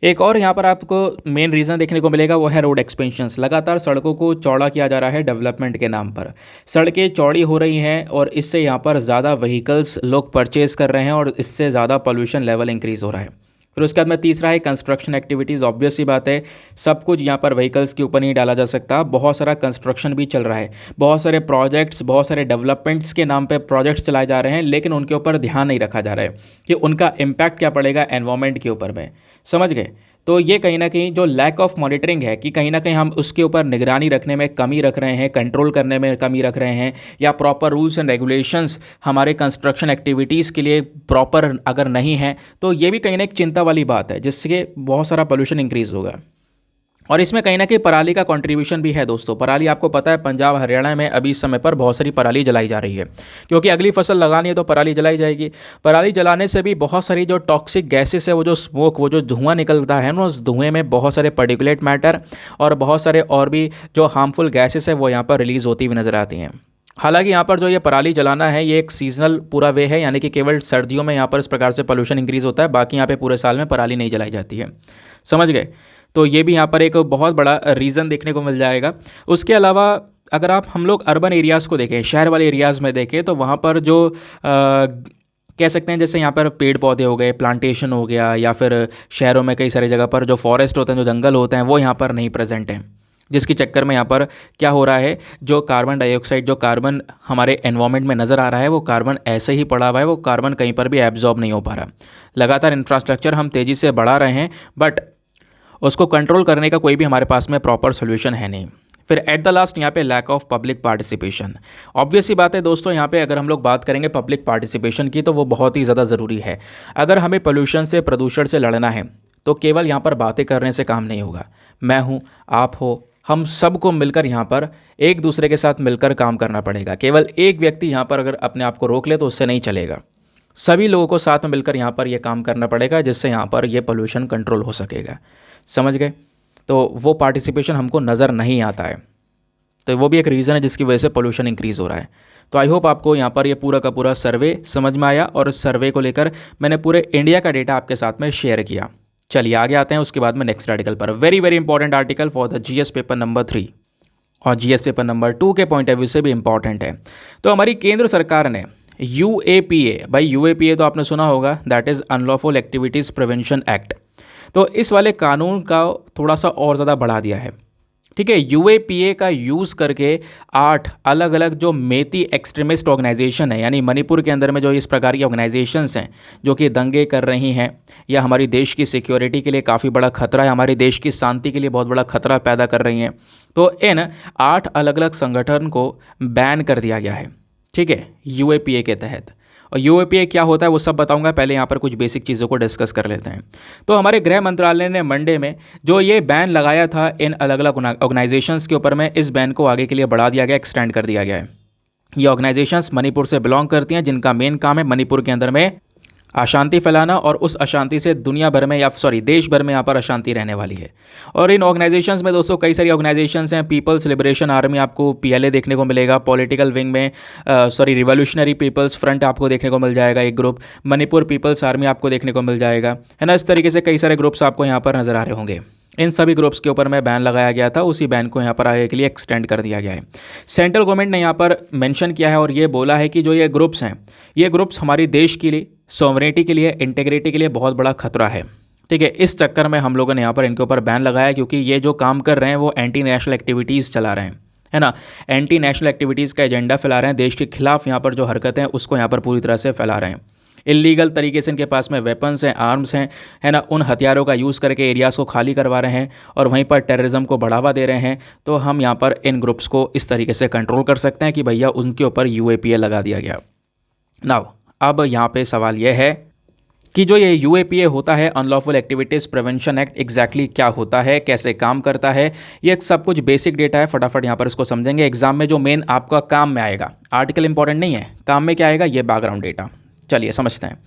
एक और यहाँ पर आपको मेन रीज़न देखने को मिलेगा, वो है रोड एक्सपेंशंस। लगातार सड़कों को चौड़ा किया जा रहा है डेवलपमेंट के नाम पर। सड़कें चौड़ी हो रही हैं और इससे यहाँ पर ज़्यादा व्हीकल्स लोग परचेज़ कर रहे हैं और इससे ज़्यादा पोल्यूशन लेवल इंक्रीज़ हो रहा है। फिर उसके बाद में तीसरा है कंस्ट्रक्शन एक्टिविटीज़। ऑब्वियस सी बात है, सब कुछ यहाँ पर व्हीकल्स के ऊपर नहीं डाला जा सकता। बहुत सारा कंस्ट्रक्शन भी चल रहा है, बहुत सारे प्रोजेक्ट्स, बहुत सारे डेवलपमेंट्स के नाम पे प्रोजेक्ट्स चलाए जा रहे हैं, लेकिन उनके ऊपर ध्यान नहीं रखा जा रहा है कि उनका इम्पैक्ट क्या पड़ेगा एनवायरनमेंट के ऊपर में। समझ गए? तो ये कहीं ना कहीं जो लैक ऑफ मॉनिटरिंग है, कि कहीं ना कहीं हम उसके ऊपर निगरानी रखने में कमी रख रहे हैं, कंट्रोल करने में कमी रख रहे हैं, या प्रॉपर रूल्स एंड रेगुलेशंस हमारे कंस्ट्रक्शन एक्टिविटीज़ के लिए प्रॉपर अगर नहीं है, तो ये भी कहीं ना एक चिंता वाली बात है, जिससे बहुत सारा पोल्यूशन इंक्रीज़ होगा। और इसमें कहीं ना कहीं पराली का कंट्रीब्यूशन भी है दोस्तों। पराली आपको पता है पंजाब हरियाणा में अभी इस समय पर बहुत सारी पराली जलाई जा रही है, क्योंकि अगली फसल लगानी है तो पराली जलाई जाएगी। पराली जलाने से भी बहुत सारी जो टॉक्सिक गैसेस है, वो जो स्मोक, वो जो धुआं निकलता है ना, उस धुएं में बहुत सारे पर्टिकुलेट मैटर और बहुत सारे और भी जो हार्मफुल गैसेस है वो यहाँ पर रिलीज़ होती हुई नज़र आती हैं। हालांकि यहाँ पर जो ये पराली जलाना है ये एक सीजनल पूरा वे है, यानी कि केवल सर्दियों में यहाँ पर इस प्रकार से पोल्यूशन इंक्रीज़ होता है, बाकी यहाँ पे पूरे साल में पराली नहीं जलाई जाती है। समझ गए? तो ये भी यहाँ पर एक बहुत बड़ा रीज़न देखने को मिल जाएगा। उसके अलावा अगर हम लोग अर्बन एरियाज़ को देखें, शहर वाले एरियाज़ में देखें, तो वहाँ पर जो कह सकते हैं जैसे यहाँ पर पेड़ पौधे हो गए, प्लांटेशन हो गया, या फिर शहरों में कई सारी जगह पर जो फॉरेस्ट होते हैं, जो जंगल होते हैं, वो यहाँ पर नहीं प्रेजेंट हैं। जिसके चक्कर में यहाँ पर क्या हो रहा है, जो कार्बन डाइऑक्साइड, जो कार्बन हमारे एनवायरनमेंट में नज़र आ रहा है, वो कार्बन ऐसे ही पड़ा हुआ है, वो कार्बन कहीं पर भी एब्जॉर्ब नहीं हो पा रहा। लगातार इंफ्रास्ट्रक्चर हम तेज़ी से बढ़ा रहे हैं, बट उसको कंट्रोल करने का कोई भी हमारे पास में प्रॉपर सोल्यूशन है नहीं। फिर एट द लास्ट यहाँ पे lack of public participation. Obvious सी बात है दोस्तों, यहाँ पे अगर हम लोग बात करेंगे पब्लिक पार्टिसिपेशन की, तो वो बहुत ही ज़्यादा ज़रूरी है। अगर हमें पोल्यूशन से, प्रदूषण से लड़ना है, तो केवल यहाँ पर बातें करने से काम नहीं होगा। मैं हूँ, आप हो, हम सबको मिलकर यहाँ पर एक दूसरे के साथ मिलकर काम करना पड़ेगा। केवल एक व्यक्ति यहाँ पर अगर अपने आप को रोक ले तो उससे नहीं चलेगा। सभी लोगों को साथ में मिलकर यहाँ पर ये काम करना पड़ेगा, जिससे यहाँ पर ये पोल्यूशन कंट्रोल हो सकेगा। समझ गए? तो वो पार्टिसिपेशन हमको नज़र नहीं आता है, तो वो भी एक रीज़न है जिसकी वजह से पोल्यूशन इंक्रीज़ हो रहा है। तो आई होप आपको यहाँ पर ये पूरा का पूरा सर्वे समझ में आया, और इस सर्वे को लेकर मैंने पूरे इंडिया का डेटा आपके साथ में शेयर किया। चलिए आगे आते हैं उसके बाद में नेक्स्ट आर्टिकल पर। Very very important article for the GS paper number 3 और जीएस पेपर नंबर 2 के पॉइंट ऑफ व्यू से भी इंपॉर्टेंट है। तो हमारी केंद्र सरकार ने यूएपीए, भाई यूएपीए तो आपने सुना होगा, that is unlawful activities prevention act. तो इस वाले कानून का थोड़ा सा और ज़्यादा बढ़ा दिया है। ठीक है, यूएपीए का यूज़ करके 8 अलग अलग जो मेती एक्सट्रीमिस्ट ऑर्गेनाइजेशन है, यानी मणिपुर के अंदर में जो इस प्रकार की ऑर्गेनाइजेशंस हैं जो कि दंगे कर रही हैं, या हमारी देश की सिक्योरिटी के लिए काफ़ी बड़ा खतरा है, हमारे देश की शांति के लिए बहुत बड़ा खतरा पैदा कर रही हैं, तो इन 8 अलग अलग संगठन को बैन कर दिया गया है। ठीक है, यूएपीए के तहत। और यूएपीए क्या होता है वो सब बताऊंगा, पहले यहाँ पर कुछ बेसिक चीज़ों को डिस्कस कर लेते हैं। तो हमारे गृह मंत्रालय ने मंडे में जो ये बैन लगाया था इन अलग अलग ऑर्गेनाइजेशंस के ऊपर में, इस बैन को आगे के लिए बढ़ा दिया गया, एक्सटेंड कर दिया गया है। ये ऑर्गेनाइजेशंस मणिपुर से बिलोंग करती हैं, जिनका मेन काम है मणिपुर के अंदर में अशांति फैलाना, और उस अशांति से दुनिया भर में, या सॉरी देश भर में यहाँ पर अशांति रहने वाली है। और इन ऑर्गेनाइजेशंस में दोस्तों कई सारी ऑर्गेनाइजेशंस हैं। पीपल्स लिबरेशन आर्मी आपको पीएलए देखने को मिलेगा, पॉलिटिकल विंग में रिवोल्यूशनरी पीपल्स फ्रंट आपको देखने को मिल जाएगा एक ग्रुप, मणिपुर पीपल्स आर्मी आपको देखने को मिल जाएगा, है ना। इस तरीके से कई सारे ग्रुप्स आपको यहाँ पर नज़र आ रहे होंगे। इन सभी ग्रुप्स के ऊपर में बैन लगाया गया था, उसी बैन को यहाँ पर आगे के लिए एक्सटेंड कर दिया गया है। सेंट्रल गवर्नमेंट ने यहाँ पर मेंशन किया है और ये बोला है कि जो ये ग्रुप्स हैं, ये ग्रुप्स हमारी देश के लिए, सॉवरेनिटी के लिए, इंटीग्रिटी के लिए बहुत बड़ा खतरा है। ठीक है, इस चक्कर में हम लोगों ने यहाँ पर इनके ऊपर बैन लगाया, क्योंकि ये जो काम कर रहे हैं वो एंटी नेशनल एक्टिविटीज़ चला रहे हैं, है ना। एंटी नेशनल एक्टिविटीज़ का एजेंडा फैला रहे हैं, देश के खिलाफ यहाँ पर जो हरकतें हैं उसको यहाँ पर पूरी तरह से फैला रहे हैं। इलीगल तरीके से इनके पास में वेपन्स हैं, आर्म्स हैं, है ना। उन हथियारों का यूज़ करके एरियाज़ को खाली करवा रहे हैं और वहीं पर टेररिज्म को बढ़ावा दे रहे हैं। तो हम यहाँ पर इन ग्रुप्स को इस तरीके से कंट्रोल कर सकते हैं कि भैया उनके ऊपर यूएपीए लगा दिया गया। नाउ अब यहाँ पे सवाल यह है कि जो ये यूएपीए होता है, unlawful activities prevention act, exactly क्या होता है, कैसे काम करता है, ये सब कुछ बेसिक डेटा है। फटाफट यहाँ पर इसको समझेंगे। एग्जाम में जो मेन आपका काम में आएगा, आर्टिकल इंपॉर्टेंट नहीं है, काम में क्या आएगा, ये बैकग्राउंड डेटा। चलिए समझते हैं।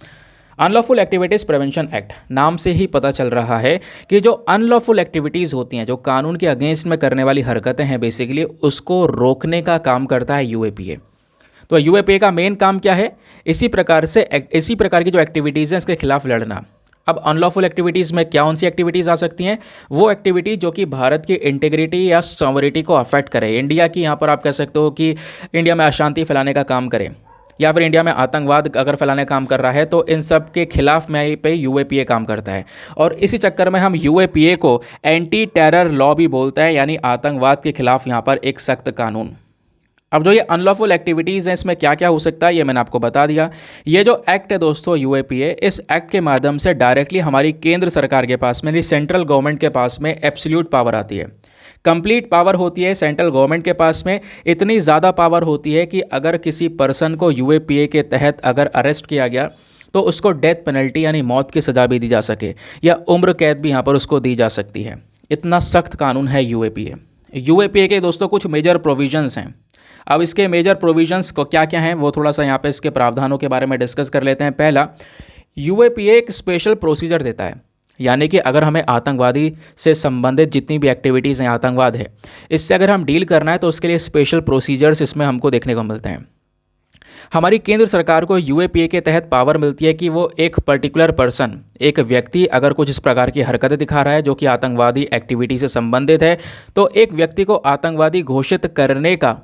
अनलॉफुल एक्टिविटीज़ प्रिवेंशन एक्ट, नाम से ही पता चल रहा है कि जो अनलॉफुल एक्टिविटीज़ होती हैं, जो कानून के अगेंस्ट में करने वाली हरकतें हैं, बेसिकली उसको रोकने का काम करता है यूएपीए। तो यूएपीए का मेन काम क्या है, इसी प्रकार की जो एक्टिविटीज़ हैं इसके खिलाफ लड़ना। अब अनलॉफुल एक्टिविटीज़ में कौन सी एक्टिविटीज़ आ सकती हैं, वो एक्टिविटी जो कि भारत की इंटीग्रिटी या सॉवरेनिटी को अफेक्ट करे, इंडिया की, यहाँ पर आप कह सकते हो कि इंडिया में अशांति फैलाने का काम करे, या फिर इंडिया में आतंकवाद अगर फैलाने का काम कर रहा है, तो इन सब के खिलाफ में पे यूएपीए काम करता है। और इसी चक्कर में हम यूएपीए को एंटी टेरर लॉ भी बोलते हैं, यानी आतंकवाद के खिलाफ यहाँ पर एक सख्त कानून। अब जो ये अनलॉफुल एक्टिविटीज़ हैं, इसमें क्या क्या हो सकता है ये मैंने आपको बता दिया। ये जो एक्ट है दोस्तों यूएपीए, इस एक्ट के माध्यम से डायरेक्टली हमारी केंद्र सरकार के पास में, सेंट्रल गवर्नमेंट के पास में एब्सोल्यूट पावर आती है, कंप्लीट पावर होती है सेंट्रल गवर्नमेंट के पास में। इतनी ज़्यादा पावर होती है कि अगर किसी पर्सन को यूएपीए के तहत अगर अरेस्ट किया गया तो उसको डेथ पेनल्टी यानी मौत की सज़ा भी दी जा सके, या उम्र कैद भी यहाँ पर उसको दी जा सकती है। इतना सख्त कानून है यूएपीए। यूएपीए के दोस्तों कुछ मेजर प्रोविजंस हैं। अब इसके मेजर प्रोविजंस को क्या क्या हैं वो थोड़ा सा यहाँ पे इसके प्रावधानों के बारे में डिस्कस कर लेते हैं। पहला, यूएपीए एक स्पेशल प्रोसीजर देता है, यानी कि अगर हमें आतंकवादी से संबंधित जितनी भी एक्टिविटीज़ हैं, आतंकवाद है, इससे अगर हम डील करना है तो उसके लिए स्पेशल प्रोसीजर्स इसमें हमको देखने को मिलते हैं। हमारी केंद्र सरकार को यूएपीए के तहत पावर मिलती है कि वो एक पर्टिकुलर पर्सन, एक व्यक्ति अगर कुछ इस प्रकार की हरकतें दिखा रहा है जो कि आतंकवादी एक्टिविटी से संबंधित है, तो एक व्यक्ति को आतंकवादी घोषित करने का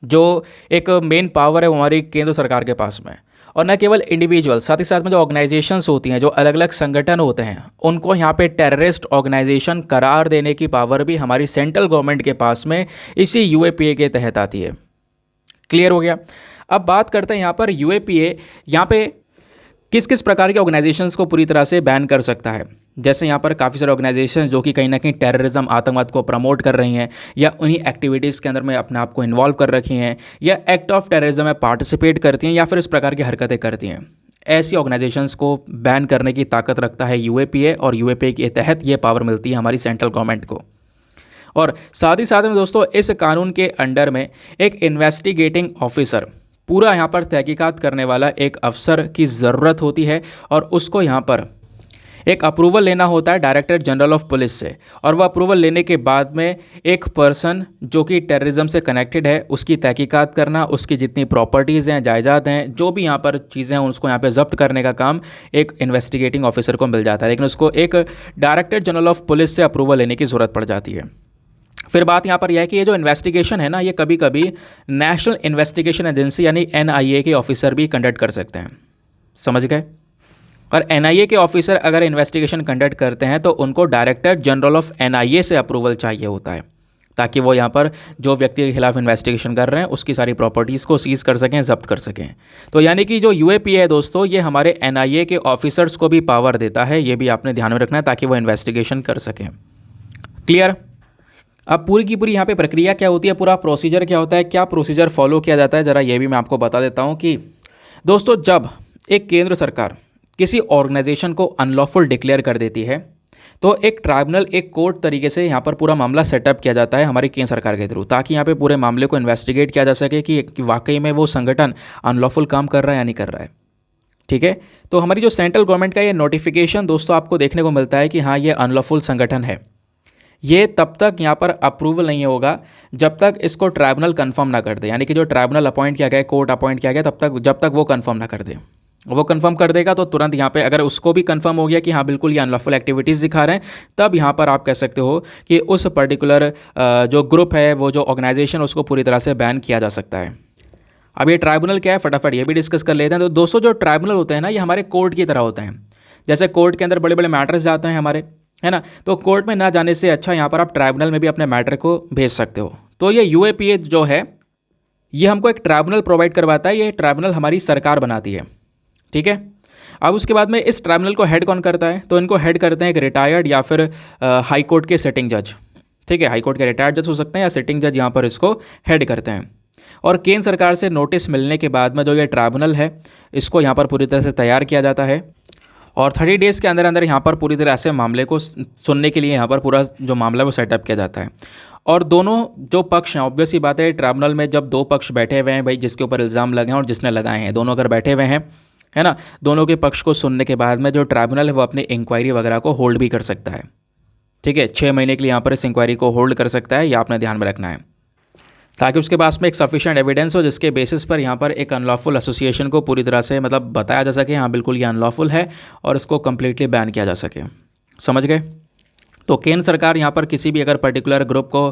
जो एक मेन पावर है वो हमारी केंद्र सरकार के पास में है। और न केवल इंडिविजुअल, साथ ही साथ में जो ऑर्गेनाइजेशंस होती हैं, जो अलग अलग संगठन होते हैं, उनको यहाँ पे टेररिस्ट ऑर्गेनाइजेशन करार देने की पावर भी हमारी सेंट्रल गवर्नमेंट के पास में इसी यूएपीए के तहत आती है। क्लियर हो गया। अब बात करते हैं यहाँ पर यूएपीए यहाँ पे किस किस प्रकार के ऑर्गेनाइजेशंस को पूरी तरह से बैन कर सकता है। जैसे यहाँ पर काफ़ी सारे ऑर्गेनाइजेशन जो कि कहीं ना कहीं टेररिज्म, आतंकवाद को प्रमोट कर रही हैं या उन्हीं एक्टिविटीज़ के अंदर में अपने आप को इन्वॉल्व कर रखी हैं या एक्ट ऑफ टेररिज्म में पार्टिसिपेट करती हैं या फिर इस प्रकार की हरकतें करती हैं, ऐसी ऑर्गेनाइजेशंस को बैन करने की ताकत रखता है यूएपीए। और यूएपीए के तहत ये पावर मिलती है हमारी सेंट्रल गवर्नमेंट को। और साथ ही साथ में दोस्तों इस कानून के अंडर में एक इन्वेस्टिगेटिंग ऑफिसर, पूरा यहाँ पर तहकीकात करने वाला एक अफसर की ज़रूरत होती है और उसको यहाँ पर एक अप्रूवल लेना होता है डायरेक्टर जनरल ऑफ पुलिस से। और वह अप्रूवल लेने के बाद में एक पर्सन जो कि टेररिज्म से कनेक्टेड है उसकी तहकीकात करना, उसकी जितनी प्रॉपर्टीज़ हैं, जायदाद हैं, जो भी यहाँ पर चीज़ें हैं उसको यहाँ पे जब्त करने का काम एक इन्वेस्टिगेटिंग ऑफिसर को मिल जाता है। लेकिन उसको एक डायरेक्टर जनरल ऑफ पुलिस से अप्रूवल लेने की ज़रूरत पड़ जाती है। फिर बात यहाँ पर यह है कि ये जो इन्वेस्टिगेशन है ना, ये कभी कभी नेशनल इन्वेस्टिगेशन एजेंसी यानी एनआईए के ऑफिसर भी कंडक्ट कर सकते हैं। समझ गए। और एनआईए के ऑफिसर अगर इन्वेस्टिगेशन कंडक्ट करते हैं तो उनको डायरेक्टर जनरल ऑफ एनआईए से अप्रूवल चाहिए होता है, ताकि वो यहाँ पर जो व्यक्ति के खिलाफ इन्वेस्टिगेशन कर रहे हैं उसकी सारी प्रॉपर्टीज़ को सीज़ कर सकें, जब्त कर सकें। तो यानी कि जो यूएपीए है दोस्तों, ये हमारे एनआईए के ऑफिसर्स को भी पावर देता है। ये भी आपने ध्यान में रखना है ताकि वो इन्वेस्टिगेशन कर सकें। क्लियर। अब पूरी की पूरी यहाँ पे प्रक्रिया क्या होती है, पूरा प्रोसीजर क्या होता है, क्या प्रोसीजर फॉलो किया जाता है, ज़रा ये भी मैं आपको बता देता हूँ कि दोस्तों जब एक केंद्र सरकार किसी ऑर्गेनाइजेशन को अनलॉफुल डिक्लेयर कर देती है तो एक ट्राइब्यूनल, एक कोर्ट तरीके से यहाँ पर पूरा मामला सेटअप किया जाता है हमारी केंद्र सरकार के थ्रू, ताकि यहाँ पे पूरे मामले को इन्वेस्टिगेट किया जा सके कि वाकई में वो संगठन अनलॉफुल काम कर रहा है या नहीं कर रहा है। ठीक है। तो हमारी जो सेंट्रल गवर्नमेंट का ये नोटिफिकेशन दोस्तों आपको देखने को मिलता है कि हाँ ये अनलॉफुल संगठन है, ये तब तक यहाँ पर अप्रूवल नहीं होगा जब तक इसको ट्राइब्यूनल कंफर्म ना कर दे। यानी कि जो ट्राइब्यूनल अपॉइंट किया गया, कोर्ट अपॉइंट किया गया, जब तक वो कंफर्म ना कर दे। वो कंफर्म कर देगा तो तुरंत यहाँ पे अगर उसको भी कंफर्म हो गया कि हाँ बिल्कुल ये अनलॉफुल एक्टिविटीज़ दिखा रहे हैं, तब यहाँ पर आप कह सकते हो कि उस पर्टिकुलर जो ग्रुप है, वो जो ऑर्गेनाइजेशन, उसको पूरी तरह से बैन किया जा सकता है। अब ये ट्राइब्यूनल क्या है, फटाफट ये भी डिस्कस कर लेते हैं। तो दोस्तों जो ट्राइब्यूनल होते हैं ना, ये हमारे कोर्ट की तरह होते हैं। जैसे कोर्ट के अंदर बड़े बड़े मैटर्स जाते हैं हमारे, है ना, तो कोर्ट में ना जाने से अच्छा यहाँ पर आप ट्राइब्यूनल में भी अपने मैटर को भेज सकते हो। तो ये यूएपीए जो है ये हमको एक ट्राइब्यूनल प्रोवाइड करवाता है। ये ट्राइब्यूनल हमारी सरकार बनाती है। ठीक है। अब उसके बाद में इस ट्राइब्यूनल को हेड कौन करता है, तो इनको हेड करते हैं एक रिटायर्ड या फिर हाई कोर्ट के सिटिंग जज। ठीक है, हाई कोर्ट के रिटायर्ड जज हो सकते हैं या सिटिंग जज यहाँ पर इसको हेड करते हैं। और केंद्र सरकार से नोटिस मिलने के बाद में जो ये ट्राइब्यूनल है इसको यहाँ पर पूरी तरह से तैयार किया जाता है और 30 डेज़ के अंदर अंदर यहाँ पर पूरी तरह से मामले को सुनने के लिए यहाँ पर पूरा जो मामला है वो सेटअप किया जाता है। और दोनों जो पक्ष हैं, ऑब्वियस ही बात है ट्राइब्यूनल में जब दो पक्ष बैठे हुए हैं भाई, जिसके ऊपर इल्ज़ाम लगे हैं और जिसने लगाए हैं, दोनों अगर बैठे हुए हैं, है ना, दोनों के पक्ष को सुनने के बाद में जो ट्राइब्यूनल है वो अपनी इंक्वायरी वगैरह को होल्ड भी कर सकता है। ठीक है, 6 महीने के लिए यहाँ पर इस इंक्वायरी को होल्ड कर सकता है, ये आपने ध्यान में रखना है, ताकि उसके पास में एक सफिशिएंट एविडेंस हो जिसके बेसिस पर यहाँ पर एक अनलॉफुल एसोसिएशन को पूरी तरह से मतलब बताया जा सके हाँ बिल्कुल ये अनलॉफुल है और इसको कम्प्लीटली बैन किया जा सके। समझ गए। तो केंद्र सरकार यहाँ पर किसी भी अगर पर्टिकुलर ग्रुप को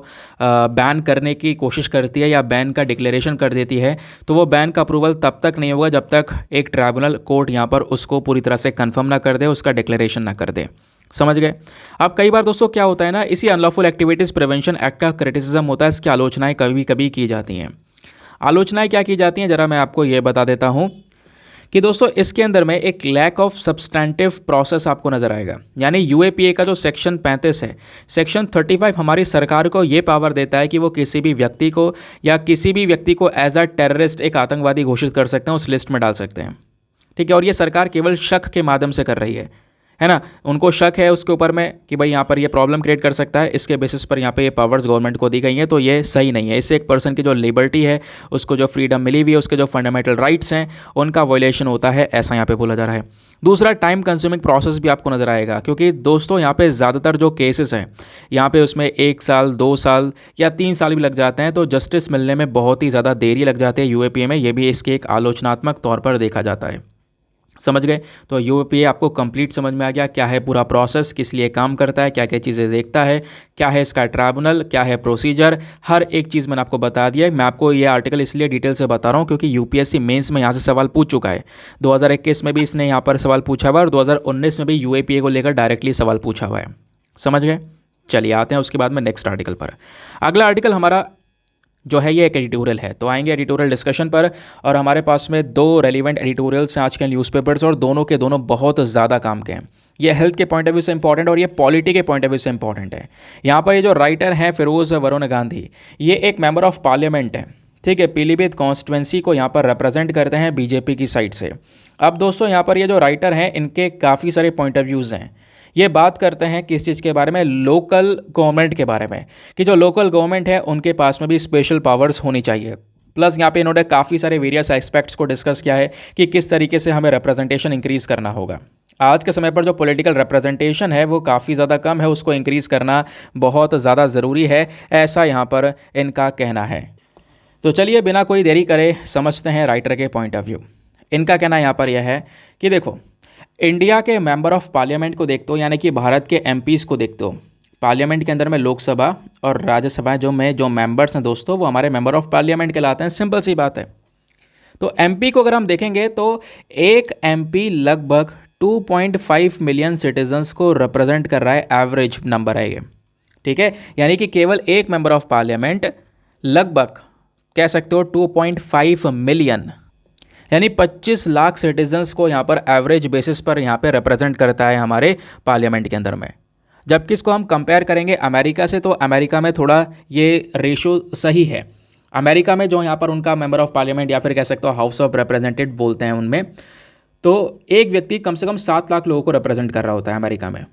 बैन करने की कोशिश करती है या बैन का डिक्लेरेशन कर देती है तो वो बैन का अप्रूवल तब तक नहीं होगा जब तक एक ट्राइब्यूनल कोर्ट यहाँ पर उसको पूरी तरह से कंफर्म ना कर दे, उसका डिक्लेरेशन ना कर दे। समझ गए। अब कई बार दोस्तों क्या होता है ना, इसी अनलॉफुल एक्टिविटीज़ प्रिवेंशन एक्ट का क्रिटिसिज्म होता है, इसकी आलोचनाएं कभी कभी की जाती हैं। आलोचनाएं क्या की जाती हैं, ज़रा मैं आपको ये बता देता हूँ कि दोस्तों इसके अंदर में एक लैक ऑफ सब्सटैंटिव प्रोसेस आपको नज़र आएगा। यानी यूएपीए का जो सेक्शन 35 है, सेक्शन 35 हमारी सरकार को ये पावर देता है कि वो किसी भी व्यक्ति को या किसी भी व्यक्ति को एज अ टेररिस्ट, एक आतंकवादी घोषित कर सकते हैं, उस लिस्ट में डाल सकते हैं। ठीक है। और ये सरकार केवल शक के माध्यम से कर रही है, है ना, उनको शक है उसके ऊपर में कि भाई यहाँ पर ये प्रॉब्लम क्रिएट कर सकता है, इसके बेसिस पर यहाँ पे ये पावर्स गवर्नमेंट को दी गई हैं, तो ये सही नहीं है। इससे एक पर्सन की जो लिबर्टी है, उसको जो फ्रीडम मिली हुई है, उसके जो फंडामेंटल राइट्स हैं, उनका वायलेशन होता है, ऐसा यहाँ पे बोला जा रहा है। दूसरा, टाइम कंज्यूमिंग प्रोसेस भी आपको नजर आएगा, क्योंकि दोस्तों यहाँ पे ज़्यादातर जो केसेस हैं यहाँ पे उसमें 1 साल 2 साल या 3 साल भी लग जाते हैं, तो जस्टिस मिलने में बहुत ही ज़्यादा देरी लग जाती है यूएपीए में। ये भी इसके एक आलोचनात्मक तौर पर देखा जाता है। समझ गए? तो यूएपीए आपको कंप्लीट समझ में आ गया, क्या है पूरा प्रोसेस, किस लिए काम करता है, क्या क्या चीज़ें देखता है, क्या है इसका ट्राइब्यूनल, क्या है प्रोसीजर, हर एक चीज़ मैंने आपको बता दिया है। मैं आपको ये आर्टिकल इसलिए डिटेल से बता रहा हूँ क्योंकि यूपीएससी मेंस में यहाँ से सवाल पूछ चुका है। 2021 में भी इसने यहाँ पर सवाल पूछा हुआ है और 2019 में भी यूएपीए को लेकर डायरेक्टली सवाल पूछा हुआ है। समझ गए? चलिए आते हैं उसके बाद में नेक्स्ट आर्टिकल पर। अगला आर्टिकल हमारा जो है ये एक एडिटोरियल है, तो आएंगे एडिटोरियल डिस्कशन पर। और हमारे पास में 2 रेलिवेंट एडिटोरियल्स हैं आज के न्यूज़पेपर्स, और दोनों के दोनों बहुत ज़्यादा काम के हैं। ये हेल्थ के पॉइंट ऑफ व्यू से इंपॉर्टेंट और ये पॉलिटी के पॉइंट ऑफ व्यू से इंपॉर्टेंट है। यहाँ पर ये जो राइटर हैं फिरोज़ वरुण गांधी, ये एक मेंबर ऑफ पार्लियामेंट है, ठीक है, पीलीभीत कॉन्स्टिट्यूंसी को यहाँ पर रिप्रेजेंट करते हैं बीजेपी की साइड से। अब दोस्तों यहाँ पर ये जो राइटर हैं इनके काफ़ी सारे पॉइंट ऑफ व्यूज़ हैं। ये बात करते हैं किस चीज़ के बारे में, लोकल गवर्नमेंट के बारे में, कि जो लोकल गवर्नमेंट है उनके पास में भी स्पेशल पावर्स होनी चाहिए। प्लस यहाँ पे इन्होंने काफ़ी सारे वेरियस एस्पेक्ट्स को डिस्कस किया है कि किस तरीके से हमें रिप्रेजेंटेशन इंक्रीज़ करना होगा। आज के समय पर जो पॉलिटिकल रिप्रेजेंटेशन है वो काफ़ी ज़्यादा कम है, उसको इंक्रीज़ करना बहुत ज़्यादा ज़रूरी है, ऐसा यहाँ पर इनका कहना है। तो चलिए बिना कोई देरी करे समझते हैं राइटर के पॉइंट ऑफ व्यू। इनका कहना यहाँ पर यह है कि देखो, इंडिया के मेंबर ऑफ पार्लियामेंट को देखते हो, यानी कि भारत के एमपीज़ को देखते हो। पार्लियामेंट के अंदर में लोकसभा और राज्यसभा जो मेंबर्स हैं दोस्तों, वो हमारे मेंबर ऑफ पार्लियामेंट कहलाते हैं। सिंपल सी बात है। तो एमपी को अगर हम देखेंगे तो एक एमपी लगभग 2.5 मिलियन सिटीजन्स को रिप्रेजेंट कर रहा है, एवरेज नंबर है ये, ठीक है। यानी कि केवल एक मेंबर ऑफ पार्लियामेंट लगभग कह सकते हो 2.5 मिलियन, यानी 25 लाख सिटीजन्स को यहाँ पर एवरेज बेसिस पर यहाँ पे रिप्रेजेंट करता है हमारे पार्लियामेंट के अंदर में। जबकि इसको हम कंपेयर करेंगे अमेरिका से, तो अमेरिका में थोड़ा ये रेशो सही है। अमेरिका में जो यहाँ पर उनका मेंबर ऑफ पार्लियामेंट या फिर कह सकते हो हाउस ऑफ रिप्रेजेंटेटिव बोलते हैं उनमें, तो एक व्यक्ति कम से कम 7 लाख लोगों को रिप्रेजेंट कर रहा होता है अमेरिका में।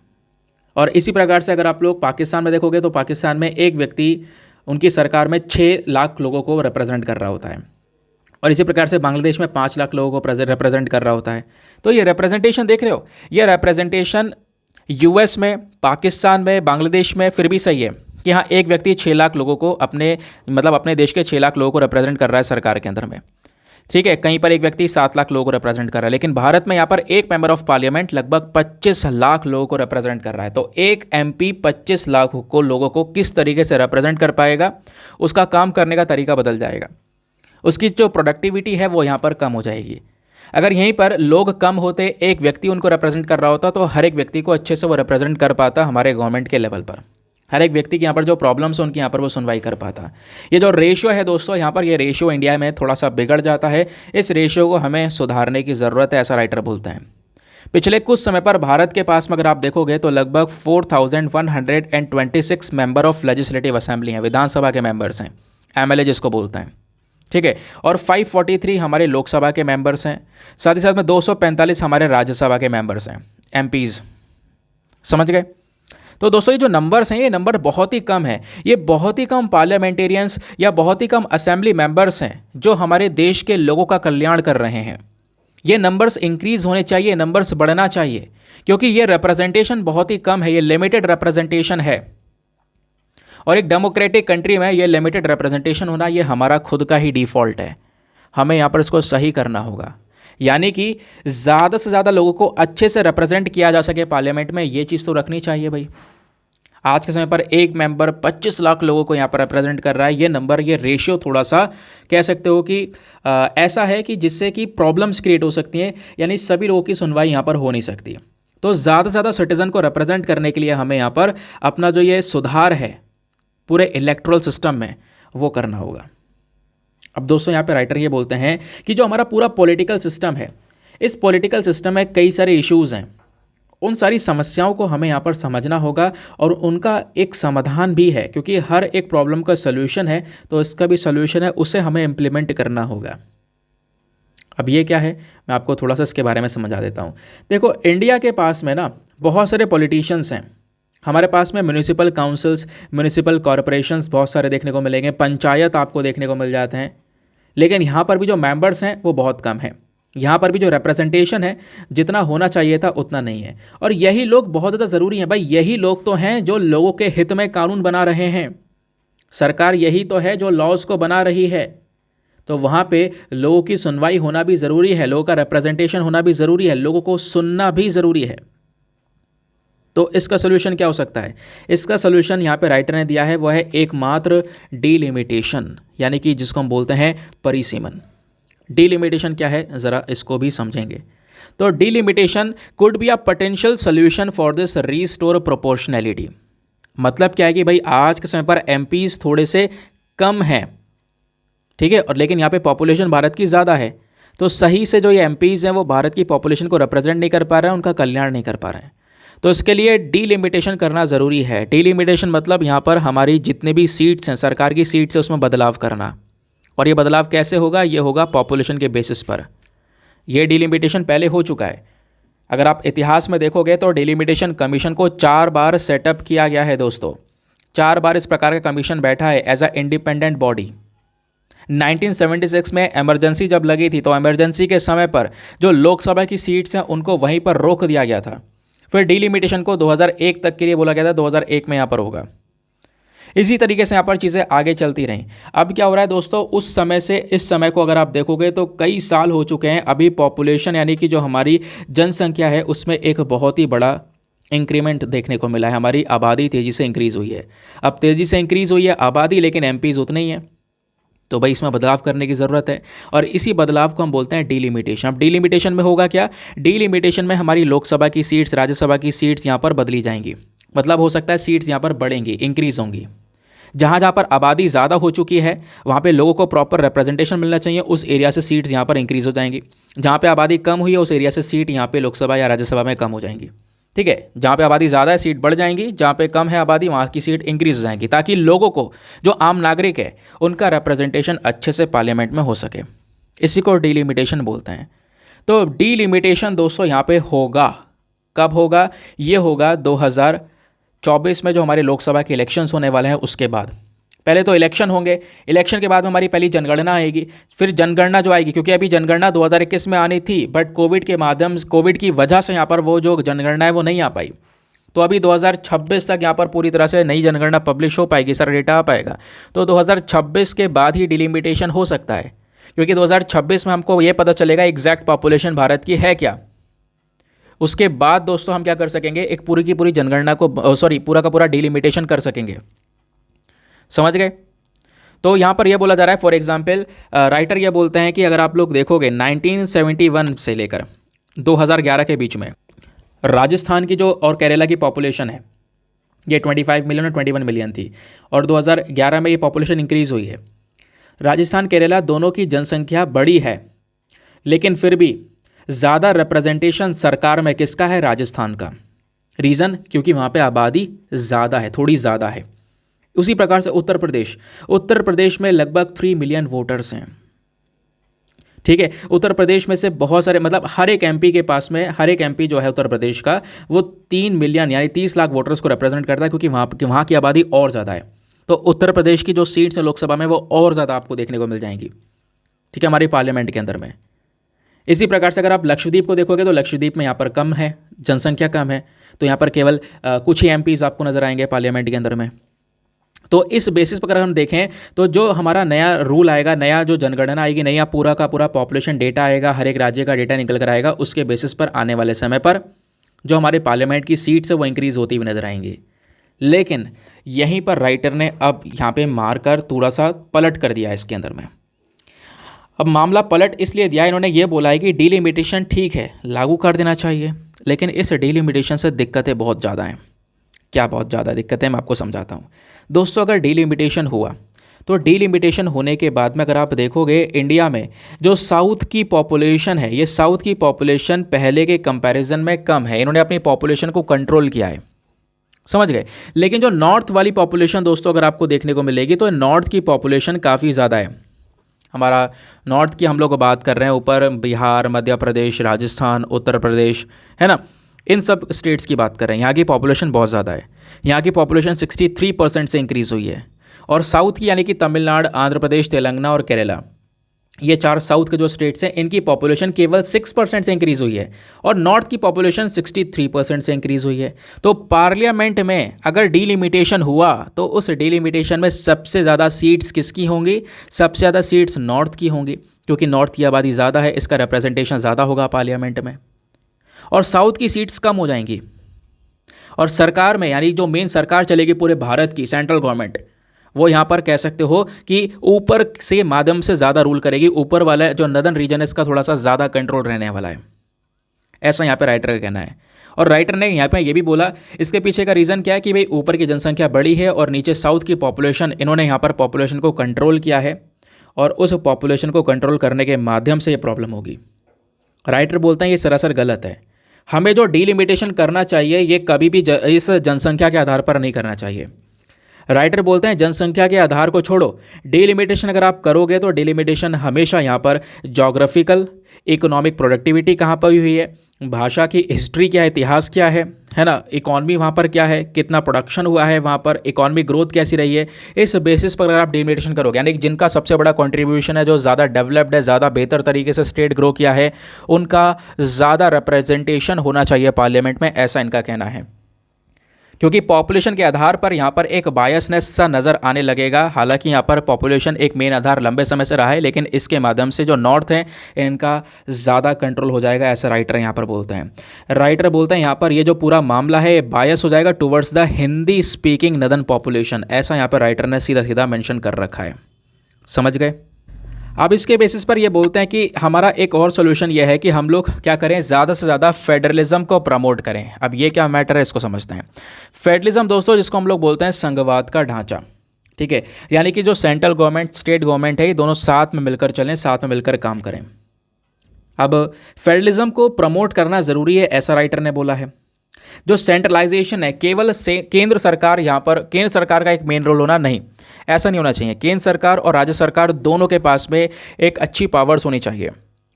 और इसी प्रकार से अगर आप लोग पाकिस्तान में देखोगे तो पाकिस्तान में एक व्यक्ति उनकी सरकार में 6 लाख लोगों को रिप्रेजेंट कर रहा होता है। और इसी प्रकार से बांग्लादेश में 5 लाख लोगों को रिप्रेजेंट कर रहा होता है। तो ये रिप्रेजेंटेशन देख रहे हो, ये रिप्रेजेंटेशन यूएस में, पाकिस्तान में, बांग्लादेश में फिर भी सही है कि हाँ एक व्यक्ति 6 लाख लोगों को अपने देश के 6 लाख लोगों को रिप्रेजेंट कर रहा है सरकार के अंदर में, ठीक है। कहीं पर एक व्यक्ति 7 लाख लोगों को रिप्रेजेंट कर रहा है, लेकिन भारत में यहाँ पर एक मेंबर ऑफ पार्लियामेंट लगभग 25 लाख लोगों को रिप्रेजेंट कर रहा है। तो एक एमपी 25 लाख को लोगों को किस तरीके से रिप्रेजेंट कर पाएगा, उसका काम करने का तरीका बदल जाएगा, उसकी जो प्रोडक्टिविटी है वो यहाँ पर कम हो जाएगी। अगर यहीं पर लोग कम होते, एक व्यक्ति उनको रिप्रेजेंट कर रहा होता, तो हर एक व्यक्ति को अच्छे से वो रिप्रेजेंट कर पाता हमारे गवर्नमेंट के लेवल पर। हर एक व्यक्ति के यहाँ पर जो प्रॉब्लम्स हैं उनकी यहाँ पर वो सुनवाई कर पाता। ये जो रेशियो है दोस्तों, यहाँ पर ये रेशियो इंडिया में थोड़ा सा बिगड़ जाता है। इस रेशियो को हमें सुधारने की ज़रूरत है, ऐसा राइटर बोलते हैं। पिछले कुछ समय पर भारत के पास में अगर आप देखोगे तो लगभग 4126 मेंबर ऑफ लेजिस्लेटिव असेंबली हैं, विधानसभा के मेंबर्स हैं, एमएलए जिसको बोलते हैं, ठीक है। और 543 हमारे लोकसभा के मेंबर्स हैं, साथ ही साथ में 245 हमारे राज्यसभा के मेंबर्स हैं, एमपीज़। समझ गए? तो दोस्तों ये जो नंबर्स हैं, ये नंबर बहुत ही कम है। ये बहुत ही कम पार्लियामेंटेरियंस या बहुत ही कम असेंबली मेंबर्स हैं जो हमारे देश के लोगों का कल्याण कर रहे हैं। ये नंबर्स इंक्रीज़ होने चाहिए, नंबर्स बढ़ना चाहिए, क्योंकि ये रिप्रेजेंटेशन बहुत ही कम है, ये लिमिटेड रिप्रेजेंटेशन है। और एक डेमोक्रेटिक कंट्री में ये लिमिटेड रिप्रेजेंटेशन होना ये हमारा खुद का ही डिफ़ॉल्ट है। हमें यहाँ पर इसको सही करना होगा, यानी कि ज़्यादा से ज़्यादा लोगों को अच्छे से रिप्रेजेंट किया जा सके पार्लियामेंट में, ये चीज़ तो रखनी चाहिए भाई। आज के समय पर एक मेंबर 25 लाख लोगों को यहाँ पर रिप्रेजेंट कर रहा है। ये नंबर, ये रेशियो थोड़ा सा कह सकते हो कि ऐसा है कि जिससे कि प्रॉब्लम्स क्रिएट हो सकती हैं, यानी सभी लोगों की सुनवाई यहाँ पर हो नहीं सकती। तो ज़्यादा से ज़्यादा सिटीज़न को रिप्रेजेंट करने के लिए हमें यहाँ पर अपना जो ये सुधार है पूरे इलेक्ट्रल सिस्टम में वो करना होगा। अब दोस्तों यहाँ पे राइटर ये बोलते हैं कि जो हमारा पूरा पॉलिटिकल सिस्टम है, इस पॉलिटिकल सिस्टम में कई सारे इश्यूज़ हैं, उन सारी समस्याओं को हमें यहाँ पर समझना होगा और उनका एक समाधान भी है, क्योंकि हर एक प्रॉब्लम का सल्यूशन है, तो इसका भी सल्यूशन है, उसे हमें इम्प्लीमेंट करना होगा। अब ये क्या है, मैं आपको थोड़ा सा इसके बारे में समझा देता हूँ। देखो, इंडिया के पास में ना बहुत सारे पॉलिटिशियंस हैं। हमारे पास में म्यूनिसिपल काउंसिल्स, म्यूनिसिपल कॉरपोरेशंस बहुत सारे देखने को मिलेंगे, पंचायत आपको देखने को मिल जाते हैं। लेकिन यहाँ पर भी जो मेंबर्स हैं वो बहुत कम हैं। यहाँ पर भी जो रिप्रेजेंटेशन है जितना होना चाहिए था उतना नहीं है। और यही लोग बहुत ज़्यादा ज़रूरी हैं भाई। यही लोग तो हैं जो लोगों के हित में कानून बना रहे हैं। सरकार यही तो है जो लॉज को बना रही है। तो वहाँ पे लोगों की सुनवाई होना भी ज़रूरी है, लोगों का रिप्रेजेंटेशन होना भी ज़रूरी है, लोगों को सुनना भी ज़रूरी है। तो इसका सोल्यूशन क्या हो सकता है? इसका सोल्यूशन यहाँ पे राइटर ने दिया है, वो है एकमात्र डीलिमिटेशन, यानी कि जिसको हम बोलते हैं परिसीमन। डीलिमिटेशन क्या है, ज़रा इसको भी समझेंगे। तो delimitation could be a potential solution for this restore proportionality. मतलब क्या है कि भाई आज के समय पर एमपीज थोड़े से कम हैं, ठीक है, और लेकिन यहाँ पे पॉपुलेशन भारत की ज़्यादा है। तो सही से जो ये एमपीज हैं वो भारत की पॉपुलेशन को रिप्रेजेंट नहीं कर पा रहे हैं, उनका कल्याण नहीं कर पा रहे हैं। तो इसके लिए डीलिमिटेशन करना ज़रूरी है। डीलिमिटेशन मतलब यहाँ पर हमारी जितने भी सीट्स हैं, सरकार की सीट्स है, उसमें बदलाव करना। और ये बदलाव कैसे होगा? ये होगा पॉपुलेशन के बेसिस पर। ये डीलिमिटेशन पहले हो चुका है। अगर आप इतिहास में देखोगे तो डीलिमिटेशन कमीशन को 4 बार सेटअप किया गया है दोस्तों। 4 बार इस प्रकार का कमीशन बैठा है एज अ इंडिपेंडेंट बॉडी। 1976 में इमरजेंसी जब लगी थी तो इमरजेंसी के समय पर जो लोकसभा की सीट्स हैं उनको वहीं पर रोक दिया गया था। फिर डीलिमिटेशन को 2001 तक के लिए बोला गया था, 2001 में यहाँ पर होगा। इसी तरीके से यहाँ पर चीज़ें आगे चलती रहीं। अब क्या हो रहा है दोस्तों, उस समय से इस समय को अगर आप देखोगे तो कई साल हो चुके हैं। अभी पॉपुलेशन यानी कि जो हमारी जनसंख्या है उसमें एक बहुत ही बड़ा इंक्रीमेंट देखने को मिला है। हमारी आबादी तेज़ी से इंक्रीज़ हुई है। अब तेज़ी से इंक्रीज़ हुई है आबादी, लेकिन एमपीज़ उतने ही हैं। तो भाई इसमें बदलाव करने की ज़रूरत है, और इसी बदलाव को हम बोलते हैं डीलिमिटेशन। अब डीलिमिटेशन में होगा क्या? डीलिमिटेशन में हमारी लोकसभा की सीट्स, राज्यसभा की सीट्स यहाँ पर बदली जाएंगी। मतलब हो सकता है सीट्स यहाँ पर बढ़ेंगी, इंक्रीज़ होंगी। जहाँ जहाँ पर आबादी ज़्यादा हो चुकी है वहाँ पे लोगों को प्रॉपर रिप्रेजेंटेशन मिलना चाहिए, उस एरिया से सीट्स यहाँ पर इंक्रीज़ हो जाएंगी। जहाँ पे आबादी कम हुई है उस एरिया से सीट यहाँ पे लोकसभा या राज्यसभा में कम हो जाएंगी। ठीक है, जहाँ पे आबादी ज़्यादा है सीट बढ़ जाएंगी, जहाँ पे कम है आबादी वहाँ की सीट इंक्रीज़ हो जाएंगी, ताकि लोगों को, जो आम नागरिक है, उनका रिप्रेजेंटेशन अच्छे से पार्लियामेंट में हो सके। इसी को डीलिमिटेशन बोलते हैं। तो डीलिमिटेशन दोस्तों यहाँ पे होगा, कब होगा? ये होगा 2024 में जो हमारे लोकसभा के इलेक्शंस होने वाले हैं उसके बाद। पहले तो इलेक्शन होंगे, इलेक्शन के बाद में हमारी पहली जनगणना आएगी, फिर जनगणना जो आएगी, क्योंकि अभी जनगणना 2021 में आनी थी, बट कोविड की वजह से यहाँ पर वो जो जनगणना है वो नहीं आ पाई। तो अभी 2026 तक यहाँ पर पूरी तरह से नई जनगणना पब्लिश हो पाएगी, सारा डेटा आ पाएगा। तो 2026 के बाद ही डिलिमिटेशन हो सकता है, क्योंकि 2026 में हमको ये पता चलेगा एग्जैक्ट पॉपुलेशन भारत की है क्या। उसके बाद दोस्तों हम क्या कर सकेंगे, एक पूरी की पूरी जनगणना को पूरा का पूरा डिलिमिटेशन कर सकेंगे। समझ गए? तो यहाँ पर यह बोला जा रहा है, फॉर एग्जाम्पल राइटर यह बोलते हैं कि अगर आप लोग देखोगे 1971 से लेकर 2011 के बीच में राजस्थान की जो और केरला की पॉपुलेशन है ये 25 मिलियन और 21 मिलियन थी, और 2011 में ये पॉपुलेशन इंक्रीज़ हुई है। राजस्थान केरला दोनों की जनसंख्या बड़ी है, लेकिन फिर भी ज़्यादा रिप्रेजेंटेशन सरकार में किसका है? राजस्थान का। रीज़न, क्योंकि वहाँ पे आबादी ज़्यादा है, थोड़ी ज़्यादा है। उसी प्रकार से उत्तर प्रदेश में लगभग 3 मिलियन वोटर्स हैं। ठीक है, उत्तर प्रदेश में से बहुत सारे, मतलब हर एक एमपी के पास में, हर एक एमपी जो है उत्तर प्रदेश का वो 3 मिलियन यानी 30 लाख वोटर्स को रिप्रेजेंट करता है, क्योंकि वहाँ की आबादी और ज़्यादा है। तो उत्तर प्रदेश की जो सीट्स हैं लोकसभा में वो और ज़्यादा आपको देखने को मिल जाएंगी, ठीक है, हमारी पार्लियामेंट के अंदर में। इसी प्रकार से अगर आप लक्षद्वीप को देखोगे तो लक्षद्वीप में यहाँ पर कम है, जनसंख्या कम है, तो यहाँ पर केवल कुछ ही एमपीज़ आपको नजर आएंगे पार्लियामेंट के अंदर में। तो इस बेसिस पर अगर हम देखें तो जो हमारा नया रूल आएगा, नया जो जनगणना आएगी, नया पूरा का पूरा पॉपुलेशन डेटा आएगा, हर एक राज्य का डेटा निकल कर आएगा, उसके बेसिस पर आने वाले समय पर जो हमारे पार्लियामेंट की सीट्स है वो इंक्रीज़ होती हुई नजर आएंगी। लेकिन यहीं पर राइटर ने अब यहाँ पे मारकर थोड़ा सा पलट कर दिया है इसके अंदर में। अब मामला पलट इसलिए दिया, इन्होंने ये बोला है कि डीलिमिटेशन ठीक है, लागू कर देना चाहिए, लेकिन इस डीलिमिटेशन से दिक्कतें बहुत ज़्यादा हैं। क्या बहुत ज़्यादा दिक्कतें, मैं आपको समझाता हूँ दोस्तों। अगर डीलिमिटेशन हुआ तो डीलिमिटेशन होने के बाद में अगर आप देखोगे इंडिया में जो साउथ की पॉपुलेशन है, ये साउथ की पॉपुलेशन पहले के कंपैरिजन में कम है। इन्होंने अपनी पॉपुलेशन को कंट्रोल किया है, समझ गए। लेकिन जो नॉर्थ वाली पॉपुलेशन दोस्तों अगर आपको देखने को मिलेगी तो नॉर्थ की पॉपुलेशन काफ़ी ज़्यादा है। हमारा नॉर्थ की हम लोग बात कर रहे हैं, ऊपर बिहार, मध्य प्रदेश, राजस्थान, उत्तर प्रदेश, है ना, इन सब स्टेट्स की बात कर रहे हैं। यहाँ की पॉपुलेशन बहुत ज़्यादा है। यहाँ की पॉपुलेशन 63% से इंक्रीज़ हुई है। और साउथ की यानी कि तमिलनाडु, आंध्र प्रदेश, तेलंगाना और केरला, ये 4 साउथ के जो स्टेट्स हैं, इनकी पॉपुलेशन केवल 6% से इंक्रीज़ हुई है। और नॉर्थ की पॉपुलेशन 63% से इंक्रीज़ हुई है। तो पार्लियामेंट में अगर डीलिमिटेशन हुआ तो उस डीलिमिटेशन में सबसे ज़्यादा सीट्स किसकी होंगी? सबसे ज़्यादा सीट्स नॉर्थ की होंगी, क्योंकि नॉर्थ की आबादी ज़्यादा है, इसका रिप्रेजेंटेशन ज़्यादा होगा पार्लियामेंट में। और साउथ की सीट्स कम हो जाएंगी। और सरकार में, यानी जो मेन सरकार चलेगी पूरे भारत की, सेंट्रल गवर्नमेंट, वो यहाँ पर कह सकते हो कि ऊपर से माध्यम से ज़्यादा रूल करेगी। ऊपर वाला जो नदर्न रीजन है, इसका थोड़ा सा ज़्यादा कंट्रोल रहने वाला है, ऐसा यहाँ पे राइटर का कहना है। और राइटर ने यहाँ पे ये भी बोला, इसके पीछे का रीज़न क्या है कि भाई ऊपर की जनसंख्या बड़ी है और नीचे साउथ की पॉपुलेशन, इन्होंने यहाँ पर पॉपुलेशन को कंट्रोल किया है और उस पॉपुलेशन को कंट्रोल करने के माध्यम से ये प्रॉब्लम होगी। राइटर बोलते हैं ये सरासर गलत है। हमें जो डीलिमिटेशन करना चाहिए ये कभी भी इस जनसंख्या के आधार पर नहीं करना चाहिए। राइटर बोलते हैं जनसंख्या के आधार को छोड़ो, डीलिमिटेशन अगर आप करोगे तो डीलिमिटेशन हमेशा यहाँ पर जोग्राफिकल, इकोनॉमिक प्रोडक्टिविटी कहाँ पर हुई है, भाषा की हिस्ट्री क्या है, इतिहास क्या है ना, इकॉनमी वहाँ पर क्या है, कितना प्रोडक्शन हुआ है वहाँ पर, इकॉनमिक ग्रोथ कैसी रही है, इस बेसिस पर अगर आप डीलिमिटेशन करोगे, यानी कि जिनका सबसे बड़ा कंट्रीब्यूशन है, जो ज़्यादा डेवलप्ड है, ज़्यादा बेहतर तरीके से स्टेट ग्रो किया है, उनका ज़्यादा रिप्रेजेंटेशन होना चाहिए पार्लियामेंट में, ऐसा इनका कहना है। क्योंकि पॉपुलेशन के आधार पर यहाँ पर एक बायसनेस सा नज़र आने लगेगा। हालांकि यहाँ पर पॉपुलेशन एक मेन आधार लंबे समय से रहा है, लेकिन इसके माध्यम से जो नॉर्थ है इनका ज़्यादा कंट्रोल हो जाएगा, ऐसा राइटर यहाँ पर बोलते हैं। राइटर बोलते हैं यहाँ पर ये जो पूरा मामला है बायस हो जाएगा towards the Hindi speaking northern population, ऐसा यहाँ पर राइटर ने सीधा सीधा मेंशन कर रखा है। समझ गए? अब इसके बेसिस पर ये बोलते हैं कि हमारा एक और सोल्यूशन ये है कि हम लोग क्या करें, ज़्यादा से ज़्यादा फेडरलिज्म को प्रमोट करें। अब ये क्या मैटर है, इसको समझते हैं। फेडरलिज्म दोस्तों, जिसको हम लोग बोलते हैं संघवाद का ढांचा, ठीक है, यानी कि जो सेंट्रल गवर्नमेंट, स्टेट गवर्नमेंट है, ये दोनों साथ में मिलकर चलें, साथ में मिलकर काम करें। अब फेडरलिज्म को प्रमोट करना ज़रूरी है, ऐसा राइटर ने बोला है। जो सेंट्रलाइजेशन है, केवल केंद्र सरकार, यहाँ पर केंद्र सरकार का एक मेन रोल होना, नहीं, ऐसा नहीं होना चाहिए। केंद्र सरकार और राज्य सरकार दोनों के पास में एक अच्छी पावर्स होनी चाहिए।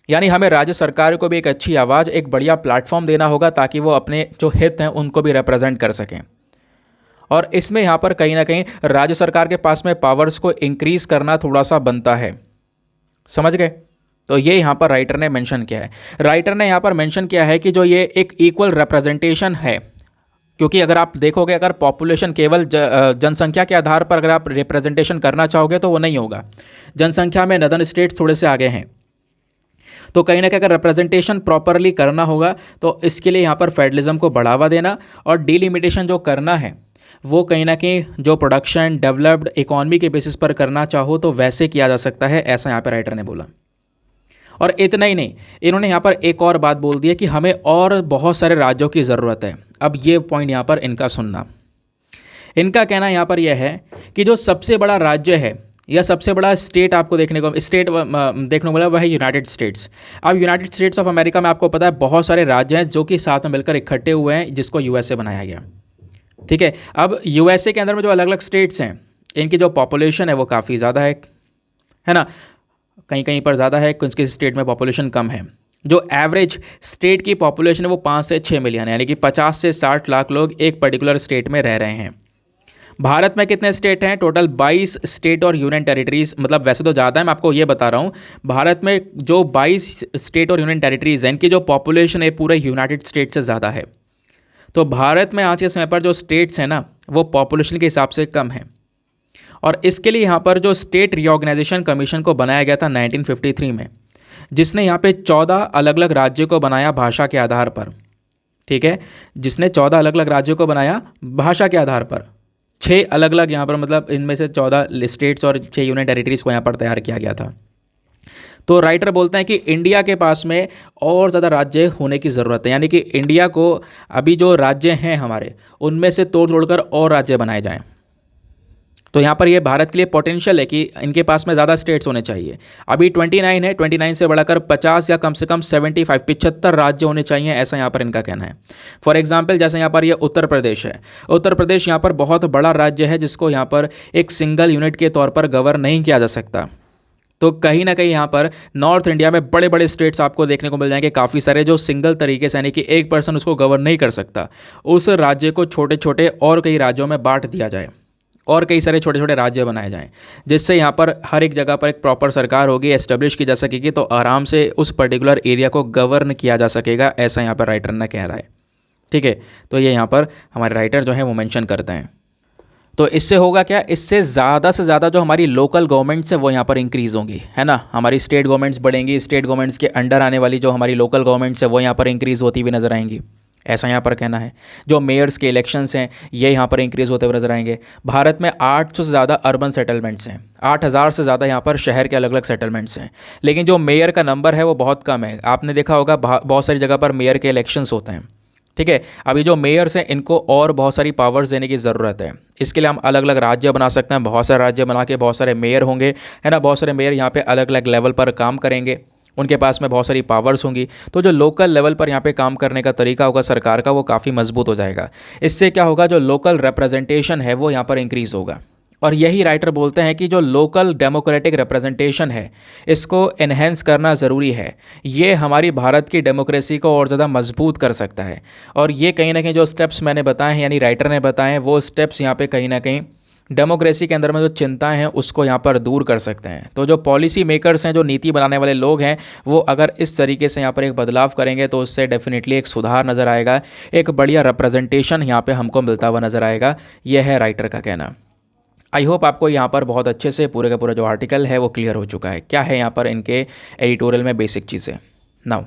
यानी हमें राज्य सरकार को भी एक अच्छी आवाज़, एक बढ़िया प्लेटफॉर्म देना होगा ताकि वो अपने जो हित हैं उनको भी रिप्रेजेंट कर सकें। और इसमें यहाँ पर कहीं ना कहीं राज्य सरकार के पास में पावर्स को इंक्रीज़ करना थोड़ा सा बनता है। समझ गए? तो ये यहाँ पर राइटर ने मेंशन किया है। राइटर ने यहाँ पर मेंशन किया है कि जो ये एक इक्वल रिप्रेजेंटेशन है, क्योंकि अगर आप देखोगे, अगर पॉपुलेशन केवल जनसंख्या के आधार पर अगर आप रिप्रेजेंटेशन करना चाहोगे तो वो नहीं होगा। जनसंख्या में नदर्न स्टेट्स थोड़े से आगे हैं, तो कहीं ना कहीं अगर रिप्रेजेंटेशन प्रॉपरली करना होगा तो इसके लिए यहाँ पर फेडरलिज्म को बढ़ावा देना और डीलिमिटेशन जो करना है वो कहीं ना कहीं जो प्रोडक्शन, डेवलप्ड इकॉनमी के बेसिस पर करना चाहो तो वैसे किया जा सकता है, ऐसा यहाँ पर राइटर ने बोला। और इतना ही नहीं, इन्होंने यहाँ पर एक और बात बोल दी है कि हमें और बहुत सारे राज्यों की ज़रूरत है। अब ये पॉइंट यहाँ पर इनका सुनना, इनका कहना यहाँ पर यह है कि जो सबसे बड़ा राज्य है या सबसे बड़ा स्टेट आपको देखने को मिला वह है यूनाइटेड स्टेट्स। अब यूनाइटेड स्टेट्स ऑफ अमेरिका में आपको पता है बहुत सारे राज्य हैं जो कि साथ में मिलकर इकट्ठे हुए हैं, जिसको यूएसए बनाया गया। ठीक है, अब यूएसए के अंदर में जो अलग अलग स्टेट्स हैं, इनकी जो पॉपुलेशन है वो काफ़ी ज़्यादा है ना, कहीं कहीं पर ज़्यादा है, कुछ किसी स्टेट में पॉपुलेशन कम है। जो एवरेज स्टेट की पॉपुलेशन है वो 5 से 6 मिलियन है, यानी कि 50 से 60 लाख लोग एक पर्टिकुलर स्टेट में रह रहे हैं। भारत में कितने स्टेट हैं? टोटल 22 स्टेट और यूनियन टेरिटरीज़, मतलब वैसे तो ज़्यादा है, मैं आपको ये बता रहा हूँ। भारत में जो 22 स्टेट और यूनियन टेरिटरीज़ हैं, इनकी जो पॉपुलेशन है पूरे यूनाइटेड स्टेट से ज़्यादा है। तो भारत में आज के समय पर जो स्टेट्स हैं ना, वो पॉपुलेशन के हिसाब से कम है। और इसके लिए यहाँ पर जो स्टेट रीऑर्गेनाइजेशन कमीशन को बनाया गया था 1953 में, जिसने यहाँ पे 14 अलग अलग राज्यों को बनाया भाषा के आधार पर। ठीक है, जिसने 14 अलग अलग राज्यों को बनाया भाषा के आधार पर। 6 अलग अलग यहाँ पर, मतलब इनमें से 14 स्टेट्स और 6 यूनियन टेरिटरीज़ को यहाँ पर तैयार किया गया था। तो राइटर बोलते हैं कि इंडिया के पास में और ज़्यादा राज्य होने की ज़रूरत है, यानी कि इंडिया को अभी जो राज्य हैं हमारे, उनमें से तोड़ और राज्य बनाए जाएँ। तो यहाँ पर ये भारत के लिए पोटेंशियल है कि इनके पास में ज़्यादा स्टेट्स होने चाहिए। अभी 29 है, 29 से बढ़ाकर 50 या कम से कम 75 राज्य होने चाहिए, ऐसा यहाँ पर इनका कहना है। फॉर एग्जांपल जैसे यहाँ पर ये उत्तर प्रदेश है, उत्तर प्रदेश यहाँ पर बहुत बड़ा राज्य है, जिसको यहाँ पर एक सिंगल यूनिट के तौर पर गवर्न नहीं किया जा सकता। तो कहीं ना कहीं यहाँ पर नॉर्थ इंडिया में बड़े बड़े स्टेट्स आपको देखने को मिल जाएंगे काफ़ी सारे, जो सिंगल तरीके से यानी कि एक पर्सन उसको गवर्न नहीं कर सकता। उस राज्य को छोटे छोटे और कई राज्यों में बांट दिया जाए और कई सारे छोटे छोटे राज्य बनाए जाएं, जिससे यहाँ पर हर एक जगह पर एक प्रॉपर सरकार होगी, एस्टेब्लिश की जा सकेगी, तो आराम से उस पर्टिकुलर एरिया को गवर्न किया जा सकेगा, ऐसा यहाँ पर राइटर ने कह रहा है। ठीक है, तो ये यहाँ पर हमारे राइटर जो है वो मेंशन करते हैं। तो इससे होगा क्या, इससे ज़्यादा से ज़्यादा जो हमारी लोकल गवर्नमेंट्स है वो यहाँ पर इंक्रीज़ होंगी, है ना। हमारी स्टेट गवर्नमेंट्स बढ़ेंगी, स्टेट गवर्नमेंट्स के अंडर आने वाली जो हमारी लोकल गवर्नमेंट्स है वो यहाँ पर इंक्रीज़ होती हुई नजर आएंगी, ऐसा यहाँ पर कहना है। जो मेयर्स के इलेक्शंस हैं ये यहाँ पर इंक्रीज़ होते हुए नजर आएंगे। भारत में 800 से ज़्यादा अर्बन सेटलमेंट्स हैं, 8000 से ज़्यादा यहाँ पर शहर के अलग अलग सेटलमेंट्स हैं, लेकिन जो मेयर का नंबर है वो बहुत कम है। आपने देखा होगा बहुत सारी जगह पर मेयर के इलेक्शंस होते हैं। ठीक है, अभी जो मेयर्स हैं इनको और बहुत सारी पावर्स देने की ज़रूरत है। इसके लिए हम अलग अलग राज्य बना सकते हैं, बहुत सारे राज्य बना के बहुत सारे मेयर होंगे, है ना। बहुत सारे मेयर यहाँ पे अलग अलग लेवल पर काम करेंगे, उनके पास में बहुत सारी पावर्स होंगी, तो जो लोकल लेवल पर यहाँ पे काम करने का तरीका होगा सरकार का वो काफ़ी मजबूत हो जाएगा। इससे क्या होगा, जो लोकल रिप्रेजेंटेशन है वो यहाँ पर इंक्रीज़ होगा। और यही राइटर बोलते हैं कि जो लोकल डेमोक्रेटिक रिप्रेजेंटेशन है इसको एनहेंस करना ज़रूरी है। ये हमारी भारत की डेमोक्रेसी को और ज़्यादा मजबूत कर सकता है। और ये कहीं ना कहीं जो स्टेप्स मैंने बताए हैं, यानी राइटर ने बताए हैं, वो स्टेप्स यहाँ पे कहीं ना कहीं डेमोक्रेसी के अंदर में जो चिंताएं हैं उसको यहाँ पर दूर कर सकते हैं। तो जो पॉलिसी मेकर्स हैं, जो नीति बनाने वाले लोग हैं, वो अगर इस तरीके से यहाँ पर एक बदलाव करेंगे तो उससे डेफिनेटली एक सुधार नज़र आएगा, एक बढ़िया रिप्रेजेंटेशन यहाँ पे हमको मिलता हुआ नज़र आएगा। यह है राइटर का कहना। आई होप आपको यहाँ पर बहुत अच्छे से पूरे का पूरा जो आर्टिकल है वो क्लियर हो चुका है। क्या है यहाँ पर इनके एडिटोरियल में बेसिक चीज़ें। नाउ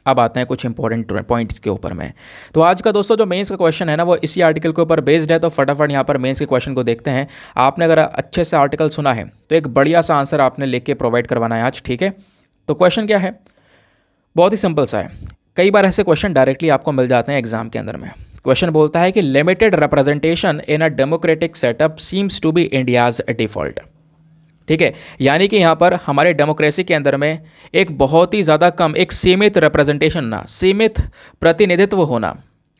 अब आते हैं कुछ इंपॉर्टेंट पॉइंट्स के ऊपर में। तो आज का दोस्तों जो मेंस का क्वेश्चन है ना वो इसी आर्टिकल के ऊपर बेस्ड है, तो फटाफट यहाँ पर मेंस के क्वेश्चन को देखते हैं। आपने अगर अच्छे से आर्टिकल सुना है तो एक बढ़िया सा आंसर आपने लिख के प्रोवाइड करवाना है आज, ठीक है। तो क्वेश्चन क्या है, बहुत ही सिंपल सा है। कई बार ऐसे क्वेश्चन डायरेक्टली आपको मिल जाते हैं एग्जाम के अंदर में। क्वेश्चन बोलता है कि limited representation in a democratic setup seems to be India's default. ठीक है, यानी कि यहाँ पर हमारे डेमोक्रेसी के अंदर में एक बहुत ही ज़्यादा कम, एक सीमित रिप्रेजेंटेशन ना, सीमित प्रतिनिधित्व होना,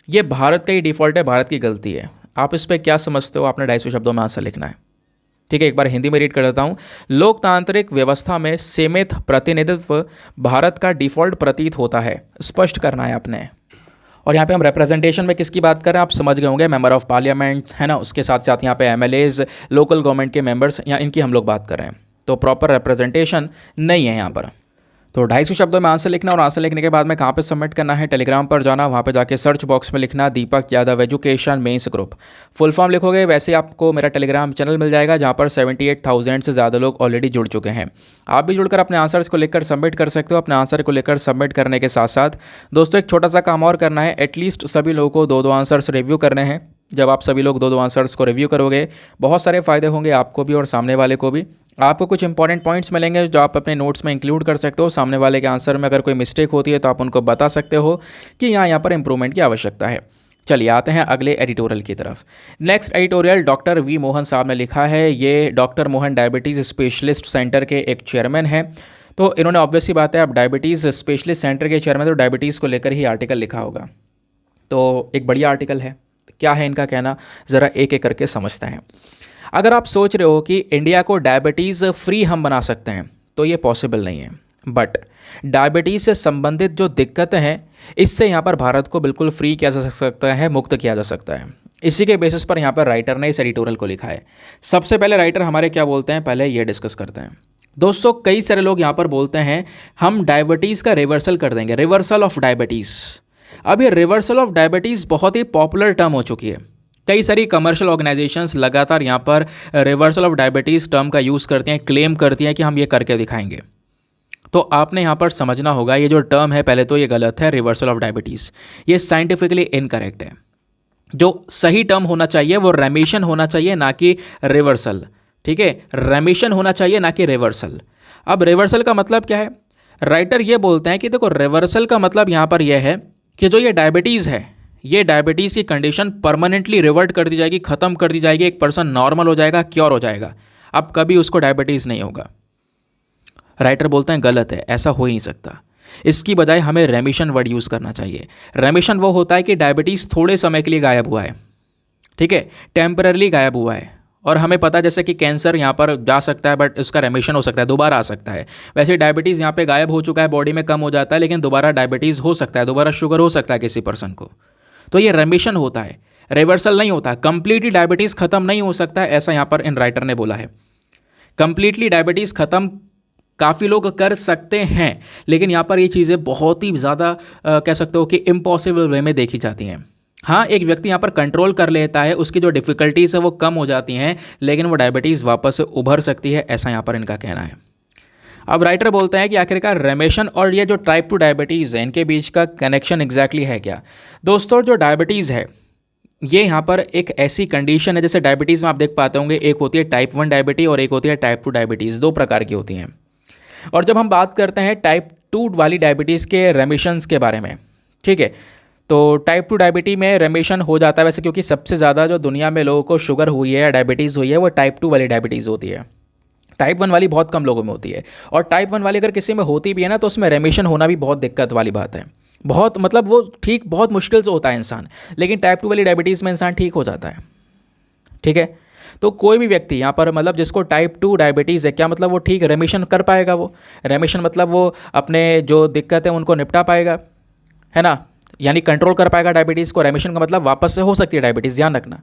ये भारत का ही डिफ़ॉल्ट है, भारत की गलती है। आप इस पर क्या समझते हो, आपने 250 शब्दों में आंसर लिखना है। ठीक है, एक बार हिंदी में रीड कर देता हूँ। लोकतांत्रिक व्यवस्था में सीमित प्रतिनिधित्व भारत का डिफ़ॉल्ट प्रतीत होता है, स्पष्ट करना है आपने। और यहाँ पे हम रिप्रेजेंटेशन में किसकी बात कर रहे हैं आप समझ गए होंगे, मेंबर ऑफ पार्लियामेंट, है ना। उसके साथ साथ यहाँ पे एमएलएज, लोकल गवर्नमेंट के मेंबर्स, यहाँ इनकी हम लोग बात कर रहे हैं। तो प्रॉपर रिप्रेजेंटेशन नहीं है यहाँ पर। तो 250 शब्दों में आंसर लिखना, और आंसर लिखने के बाद में कहाँ पे सबमिट करना है, टेलीग्राम पर जाना, वहाँ पे जाके सर्च बॉक्स में लिखना Deepak Yadav education mains group, full form लिखोगे। वैसे आपको मेरा टेलीग्राम चैनल मिल जाएगा जहाँ पर 78,000 से ज़्यादा लोग ऑलरेडी जुड़ चुके हैं। आप भी जुड़कर अपने आंसर्स को लेकर सबमिट कर सकते हो। अपने आंसर को लेकर सबमिट करने के साथ साथ दोस्तों एक छोटा सा काम और करना है, एटलीस्ट सभी लोगों को 2-2 आंसर्स रिव्यू करने हैं। जब आप सभी लोग 2-2 आंसर्स को रिव्यू करोगे बहुत सारे फ़ायदे होंगे आपको भी और सामने वाले को भी। आपको कुछ इंपॉर्टेंट पॉइंट्स मिलेंगे जो आप अपने नोट्स में इंक्लूड कर सकते हो। सामने वाले के आंसर में अगर कोई मिस्टेक होती है तो आप उनको बता सकते हो कि यहाँ पर इंप्रूवमेंट की आवश्यकता है। चलिए आते हैं अगले एडिटोरियल की तरफ। Next editorial doctor V Mohan साहब ने लिखा है। ये doctor Mohan diabetes specialist centre के एक चेयरमैन हैं। तो इन्होंने ऑब्वियस सी बात है, अब डायबिटीज़ स्पेशलिस्ट सेंटर के चेयरमैन तो डायबिटीज़ को लेकर ही आर्टिकल लिखा होगा। तो एक बढ़िया आर्टिकल है। क्या है इनका कहना, ज़रा एक एक करके समझते हैं। अगर आप सोच रहे हो कि इंडिया को डायबिटीज़ फ्री हम बना सकते हैं तो ये पॉसिबल नहीं है, बट डायबिटीज़ से संबंधित जो दिक्कतें हैं इससे यहाँ पर भारत को बिल्कुल फ्री किया जा सकता है, मुक्त किया जा सकता है। इसी के बेसिस पर यहाँ पर राइटर ने इस एडिटोरियल को लिखा है। सबसे पहले राइटर हमारे क्या बोलते हैं, पहले ये डिस्कस करते हैं। दोस्तों कई सारे लोग यहाँ पर बोलते हैं हम डायबिटीज़ का रिवर्सल कर देंगे, रिवर्सल ऑफ डायबिटीज़। अब ये रिवर्सल ऑफ डायबिटीज़ बहुत ही पॉपुलर टर्म हो चुकी है। कई सारी कमर्शियल ऑर्गेनाइजेशंस लगातार यहाँ पर रिवर्सल ऑफ डायबिटीज़ टर्म का यूज़ करती हैं, क्लेम करती हैं कि हम ये करके दिखाएंगे। तो आपने यहाँ पर समझना होगा ये जो टर्म है पहले तो ये गलत है, रिवर्सल ऑफ डायबिटीज़ ये साइंटिफिकली इनकरेक्ट है। जो सही टर्म होना चाहिए वो रेमिशन होना चाहिए, ना कि रिवर्सल। ठीक है, रेमिशन होना चाहिए ना कि रिवर्सल। अब रिवर्सल का मतलब क्या है, राइटर ये बोलते हैं कि देखो रिवर्सल का मतलब यहाँ पर यह है कि जो ये डायबिटीज़ है, ये डायबिटीज़ की कंडीशन परमानेंटली रिवर्ट कर दी जाएगी, ख़त्म कर दी जाएगी, एक पर्सन नॉर्मल हो जाएगा, क्योर हो जाएगा, अब कभी उसको डायबिटीज़ नहीं होगा। राइटर बोलते हैं गलत है, ऐसा हो ही नहीं सकता। इसकी बजाय हमें रेमिशन वर्ड यूज़ करना चाहिए। रेमिशन वो होता है कि डायबिटीज़ थोड़े समय के लिए गायब हुआ है, ठीक है, टेम्पररली गायब हुआ है, और हमें पता है जैसे कि कैंसर यहाँ पर जा सकता है बट उसका रेमिशन हो सकता है, दोबारा आ सकता है। वैसे डायबिटीज़ यहाँ पे गायब हो चुका है, बॉडी में कम हो जाता है, लेकिन दोबारा डायबिटीज़ हो सकता है, दोबारा शुगर हो सकता है किसी पर्सन को। तो ये रेमिशन होता है, रिवर्सल नहीं होता। कंप्लीटली डायबिटीज़ खत्म नहीं हो सकता है, ऐसा यहाँ पर इन राइटर ने बोला है। कंप्लीटली डायबिटीज़ ख़त्म काफ़ी लोग कर सकते हैं, लेकिन यहाँ पर ये चीज़ें बहुत ही ज़्यादा कह सकते हो कि इम्पॉसिबल वे में देखी जाती हैं। हाँ, एक व्यक्ति यहाँ पर कंट्रोल कर लेता है, उसकी जो डिफ़िकल्टीज़ है वो कम हो जाती हैं, लेकिन वो डायबिटीज़ वापस से उभर सकती है, ऐसा यहाँ पर इनका कहना है। अब राइटर बोलते हैं कि आखिरकार रेमिशन और ये जो टाइप 2 डायबिटीज़ है, इनके बीच का कनेक्शन एग्जैक्टली है क्या। दोस्तों, जो डायबिटीज़ है ये यहाँ पर एक ऐसी कंडीशन है, जैसे डायबिटीज़ में आप देख पाते होंगे, एक होती है टाइप 1 डायबिटीज़ और एक होती है टाइप 2 डायबिटीज़, दो प्रकार की होती हैं। और जब हम बात करते हैं टाइप 2 वाली डायबिटीज़ के रेमिशंस के बारे में, ठीक है, तो टाइप 2 डायबिटीज़ में रेमिशन हो जाता है वैसे, क्योंकि सबसे ज़्यादा जो दुनिया में लोगों को शुगर हुई है या डायबिटीज़ हुई है वो टाइप 2 वाली डायबिटीज़ होती है। टाइप 1 वाली बहुत कम लोगों में होती है, और टाइप 1 वाली अगर किसी में होती भी है ना, तो उसमें रेमिशन होना भी बहुत दिक्कत वाली बात है। बहुत मतलब वो ठीक बहुत मुश्किल से होता है इंसान, लेकिन टाइप 2 वाली डायबिटीज़ में इंसान ठीक हो जाता है। ठीक है, तो कोई भी व्यक्ति यहाँ पर मतलब जिसको टाइप 2 डायबिटीज़ है, क्या मतलब वो ठीक रेमिशन कर पाएगा। वो रेमिशन मतलब वो अपने जो दिक्कत है उनको निपटा पाएगा, है ना, यानी कंट्रोल कर पाएगा डायबिटीज़ को। रेमिशन का मतलब वापस से हो सकती है डायबिटीज़, ध्यान रखना।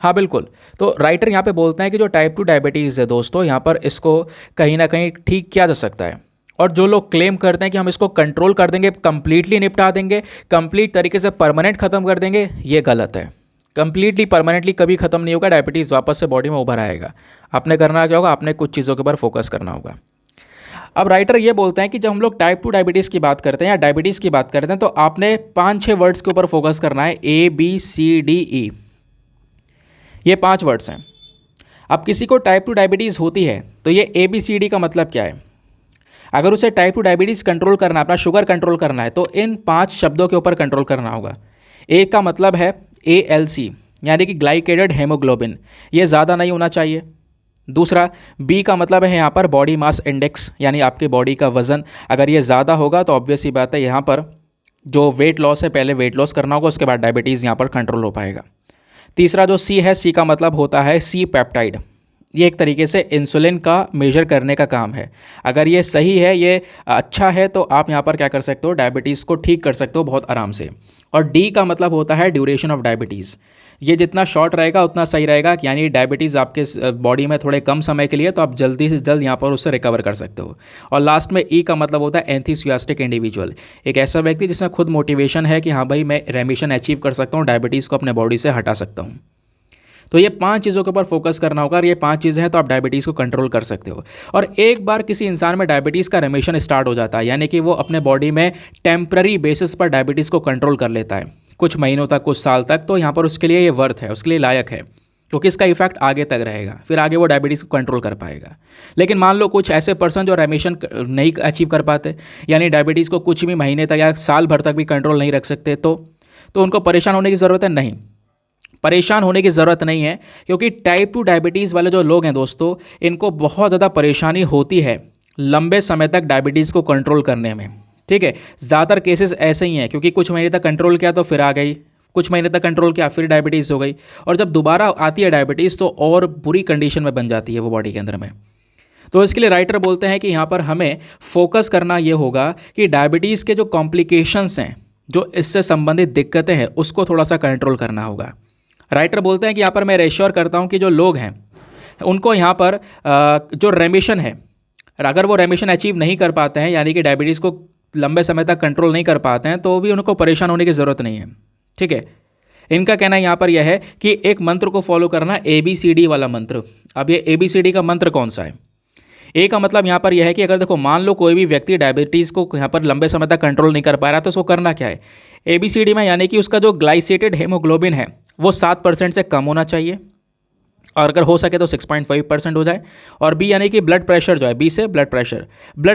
हाँ बिल्कुल, तो राइटर यहाँ पे बोलते हैं कि जो टाइप 2 डायबिटीज़ है दोस्तों, यहाँ पर इसको कहीं ना कहीं ठीक किया जा सकता है। और जो लोग क्लेम करते हैं कि हम इसको कंट्रोल कर देंगे, कंप्लीटली निपटा देंगे, कंप्लीट तरीके से परमानेंट ख़त्म कर देंगे, ये गलत है। कंप्लीटली परमानेंटली कभी ख़त्म नहीं होगा, डायबिटीज़ वापस से बॉडी में उभर आएगा। आपने करना क्या होगा, आपने कुछ चीज़ों के ऊपर फोकस करना होगा। अब राइटर ये बोलते हैं कि जब हम लोग टाइप 2 डायबिटीज़ की बात करते हैं या डायबिटीज़ की बात करते हैं, तो आपने 5-6 वर्ड्स के ऊपर फोकस करना है, ABCDE, ये 5 वर्ड्स हैं। अब किसी को टाइप 2 डायबिटीज़ होती है तो ये ABCD का मतलब क्या है। अगर उसे टाइप 2 डायबिटीज़ कंट्रोल करना है, अपना शुगर कंट्रोल करना है, तो इन 5 शब्दों के ऊपर कंट्रोल करना होगा। ए का मतलब है ALC, यानी कि ग्लाइकेटेड हेमोग्लोबिन, ये ज़्यादा नहीं होना चाहिए। दूसरा, बी का मतलब है यहाँ पर बॉडी मास इंडेक्स, यानी आपके बॉडी का वज़न, अगर ये ज़्यादा होगा तो ऑब्वियस ही बात है यहाँ पर जो वेट लॉस है, पहले वेट लॉस करना होगा, उसके बाद डायबिटीज़ यहाँ पर कंट्रोल हो पाएगा। तीसरा जो सी है, सी का मतलब होता है सी पेप्टाइड, ये एक तरीके से इंसुलिन का मेजर करने का काम है। अगर ये सही है, ये अच्छा है, तो आप यहाँ पर क्या कर सकते हो, डायबिटीज़ को ठीक कर सकते हो बहुत आराम से। और डी का मतलब होता है ड्यूरेशन ऑफ डायबिटीज़, ये जितना शॉर्ट रहेगा उतना सही रहेगा, यानी डायबिटीज़ आपके बॉडी में थोड़े कम समय के लिए, तो आप जल्दी से जल्द यहाँ पर उससे रिकवर कर सकते हो। और लास्ट में ई का मतलब होता है एंथुसियास्टिक इंडिविजुअल, एक ऐसा व्यक्ति जिसमें खुद मोटिवेशन है कि हाँ भाई मैं रेमिशन अचीव कर सकता हूँ, डायबिटीज़ को अपने बॉडी से हटा सकता हूँ। तो ये 5 चीज़ों के ऊपर फोकस करना होगा, और ये 5 चीज़ें हैं तो आप डायबिटीज़ को कंट्रोल कर सकते हो। और एक बार किसी इंसान में डायबिटीज़ का रेमिशन स्टार्ट हो जाता है, यानी कि वो अपने बॉडी में टेम्पररी बेसिस पर डायबिटीज़ को कंट्रोल कर लेता है कुछ महीनों तक, कुछ साल तक, तो यहाँ पर उसके लिए ये वर्थ है, उसके लिए लायक है, क्योंकि इसका इफेक्ट आगे तक रहेगा, फिर आगे वो डायबिटीज़ को कंट्रोल कर पाएगा। लेकिन मान लो कुछ ऐसे पर्सन जो रेमिशन नहीं अचीव कर पाते, यानी डायबिटीज़ को कुछ भी महीने तक या साल भर तक भी कंट्रोल नहीं रख सकते, तो उनको परेशान होने की ज़रूरत है नहीं। परेशान होने की ज़रूरत नहीं है, क्योंकि टाइप 2 डायबिटीज़ वाले जो लोग हैं दोस्तों, इनको बहुत ज़्यादा परेशानी होती है लंबे समय तक डायबिटीज़ को कंट्रोल करने में। ठीक है, ज़्यादातर केसेस ऐसे ही हैं, क्योंकि कुछ महीने तक कंट्रोल किया तो फिर आ गई, कुछ महीने तक कंट्रोल किया फिर डायबिटीज़ हो गई, और जब दोबारा आती है डायबिटीज़ तो और बुरी कंडीशन में बन जाती है वो बॉडी के अंदर में। तो इसके लिए राइटर बोलते हैं कि यहाँ पर हमें फोकस करना ये होगा कि डायबिटीज़ के जो कॉम्प्लिकेशंस हैं, जो इससे संबंधित दिक्कतें हैं, उसको थोड़ा सा कंट्रोल करना होगा। राइटर बोलते हैं कि यहाँ पर मैं रेश्योर करता हूँ कि जो लोग हैं उनको यहाँ पर जो रेमिशन है, अगर वो रेमिशन अचीव नहीं कर पाते हैं, यानी कि डायबिटीज़ को लंबे समय तक कंट्रोल नहीं कर पाते हैं, तो भी उनको परेशान होने की ज़रूरत नहीं है। ठीक है, इनका कहना यहाँ पर यह है कि एक मंत्र को फॉलो करना, ABCD वाला मंत्र। अब ये ABCD का मंत्र कौन सा है। ए का मतलब यहाँ पर यह है कि अगर देखो मान लो कोई भी व्यक्ति डायबिटीज़ को यहाँ पर लंबे समय तक कंट्रोल नहीं कर पा रहा, तो उसको करना क्या है, ABCD में, यानी कि उसका जो ग्लाइसेटेड हेमोग्लोबिन है वो 7% से कम होना चाहिए, और अगर हो सके तो 6.5% हो जाए। और बी यानी कि ब्लड प्रेशर जो है, बी से ब्लड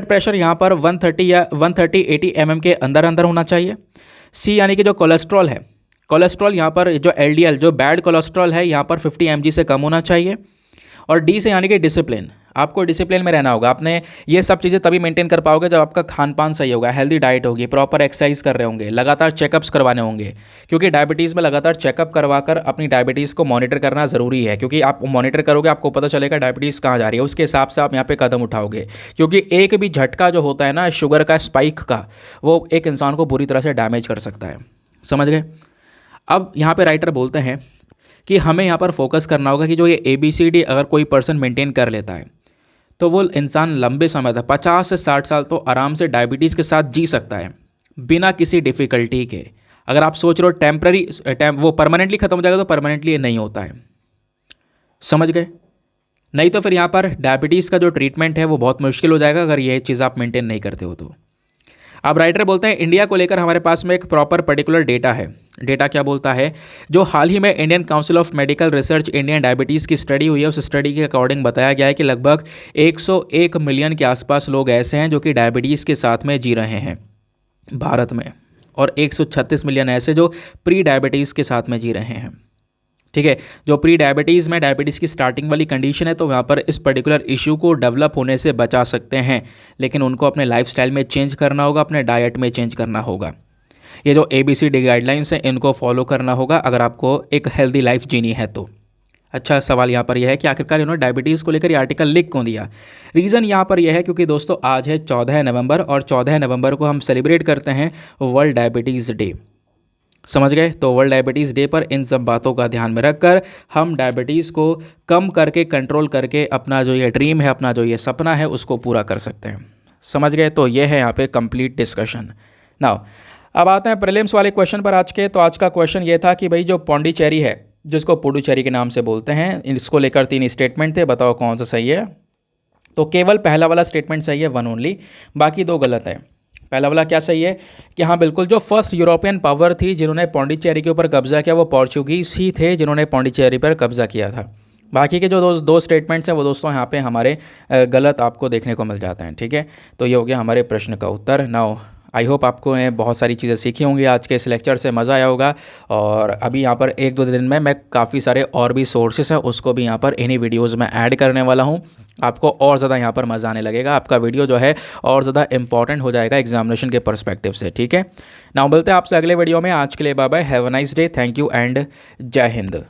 प्रेशर यहाँ पर 130 या 130-80 mm के अंदर होना चाहिए। सी यानी कि जो कोलेस्ट्रॉल है, कोलेस्ट्रॉल यहाँ पर जो LDL जो बैड कोलेस्ट्रॉल है यहाँ पर 50 mg से कम होना चाहिए। और डी से यानी कि डिसिप्लिन, आपको डिसिप्लिन में रहना होगा। आपने ये सब चीज़ें तभी मेंटेन कर पाओगे जब आपका खान पान सही होगा, हेल्दी डाइट होगी, प्रॉपर एक्सरसाइज कर रहे होंगे, लगातार चेकअप्स करवाने होंगे, क्योंकि डायबिटीज़ में लगातार चेकअप करवाकर अपनी डायबिटीज़ को मॉनिटर करना ज़रूरी है, क्योंकि आप मॉनिटर करोगे आपको पता चलेगा डायबिटीज़ कहाँ जा रही है, उसके हिसाब से आप यहाँ पे कदम उठाओगे। क्योंकि एक भी झटका जो होता है ना शुगर का स्पाइक का, वो एक इंसान को बुरी तरह से डैमेज कर सकता है। समझ गए। अब यहाँ पे राइटर बोलते हैं कि हमें यहाँ पर फोकस करना होगा कि जो ये ABCD अगर कोई पर्सन मेंटेन कर लेता है तो वो इंसान लंबे समय तक 50 से 60 साल तो आराम से डायबिटीज़ के साथ जी सकता है बिना किसी डिफ़िकल्टी के। अगर आप सोच रहे हो टेम्पररी वो परमानेंटली ख़त्म हो जाएगा, तो परमानेंटली ये नहीं होता है। समझ गए। नहीं तो फिर यहाँ पर डायबिटीज़ का जो ट्रीटमेंट है वो बहुत मुश्किल हो जाएगा अगर ये चीज़ आप मेंटेन नहीं करते हो तो। अब राइटर बोलते हैं इंडिया को लेकर हमारे पास में एक प्रॉपर पर्टिकुलर डेटा है। डेटा क्या बोलता है, जो हाल ही में Indian council of medical research Indian diabetes की स्टडी हुई है, उस स्टडी के अकॉर्डिंग बताया गया है कि लगभग 101 मिलियन के आसपास लोग ऐसे हैं जो कि डायबिटीज़ के साथ में जी रहे हैं भारत में, और 136 मिलियन ऐसे जो प्री डायबिटीज़ के साथ में जी रहे हैं। ठीक है, जो प्री डायबिटीज़ में डायबिटीज़ की स्टार्टिंग वाली कंडीशन है, तो वहाँ पर इस पर्टिकुलर इशू को डेवलप होने से बचा सकते हैं, लेकिन उनको अपने लाइफस्टाइल में चेंज करना होगा, अपने डाइट में चेंज करना होगा। ये जो ABCD गाइडलाइंस हैं इनको फॉलो करना होगा अगर आपको एक हेल्दी लाइफ जीनी है तो। अच्छा, सवाल यहाँ पर यह है कि आखिरकार इन्होंने डायबिटीज़ को लेकर ये आर्टिकल लिख क्यों दिया। रीज़न यहाँ पर यह है क्योंकि दोस्तों आज है 14 नवंबर, और 14 नवंबर को हम सेलिब्रेट करते हैं वर्ल्ड डायबिटीज़ डे। समझ गए। तो वर्ल्ड डायबिटीज़ डे पर इन सब बातों का ध्यान में रखकर हम डायबिटीज़ को कम करके, कंट्रोल करके अपना जो ये ड्रीम है, अपना जो ये सपना है, उसको पूरा कर सकते हैं। समझ गए। तो ये है यहाँ पे कंप्लीट डिस्कशन। नाउ अब आते हैं प्रीलिम्स वाले क्वेश्चन पर आज के। तो आज का क्वेश्चन ये था कि भाई जो पौंडीचेरी है, जिसको पुडुचेरी के नाम से बोलते हैं, इसको लेकर 3 स्टेटमेंट थे, बताओ कौन सा सही है। तो केवल पहला वाला स्टेटमेंट सही है, 1 ओनली, बाकी 2 गलत है। पहला वाला क्या सही है कि हाँ बिल्कुल, जो फर्स्ट यूरोपियन पावर थी जिन्होंने पौंडीचेरी के ऊपर कब्जा किया वो पोर्चुगीज़ ही थे जिन्होंने पौंडीचेरी पर कब्जा किया था। बाकी के जो दो स्टेटमेंट्स हैं वो दोस्तों यहाँ पे हमारे गलत आपको देखने को मिल जाते हैं। ठीक है, तो ये हो गया हमारे प्रश्न का उत्तर। नाउ आई होप आपको बहुत सारी चीज़ें सीखी होंगी आज के इस लेक्चर से, मज़ा आया होगा। और अभी यहाँ पर 1-2 दिन में मैं काफ़ी सारे और भी सोर्सेस हैं उसको भी यहाँ पर इन्हीं वीडियोज़ में ऐड करने वाला हूँ। आपको और ज़्यादा यहाँ पर मज़ा आने लगेगा, आपका वीडियो जो है और ज़्यादा इंपॉर्टेंट हो जाएगा एग्जामिनेशन के पर्सपेक्टिव से। ठीक है, नाउ मिलते हैं आपसे अगले वीडियो में। आज के लिए bye bye, have a nice day, thank you and जय हिंद।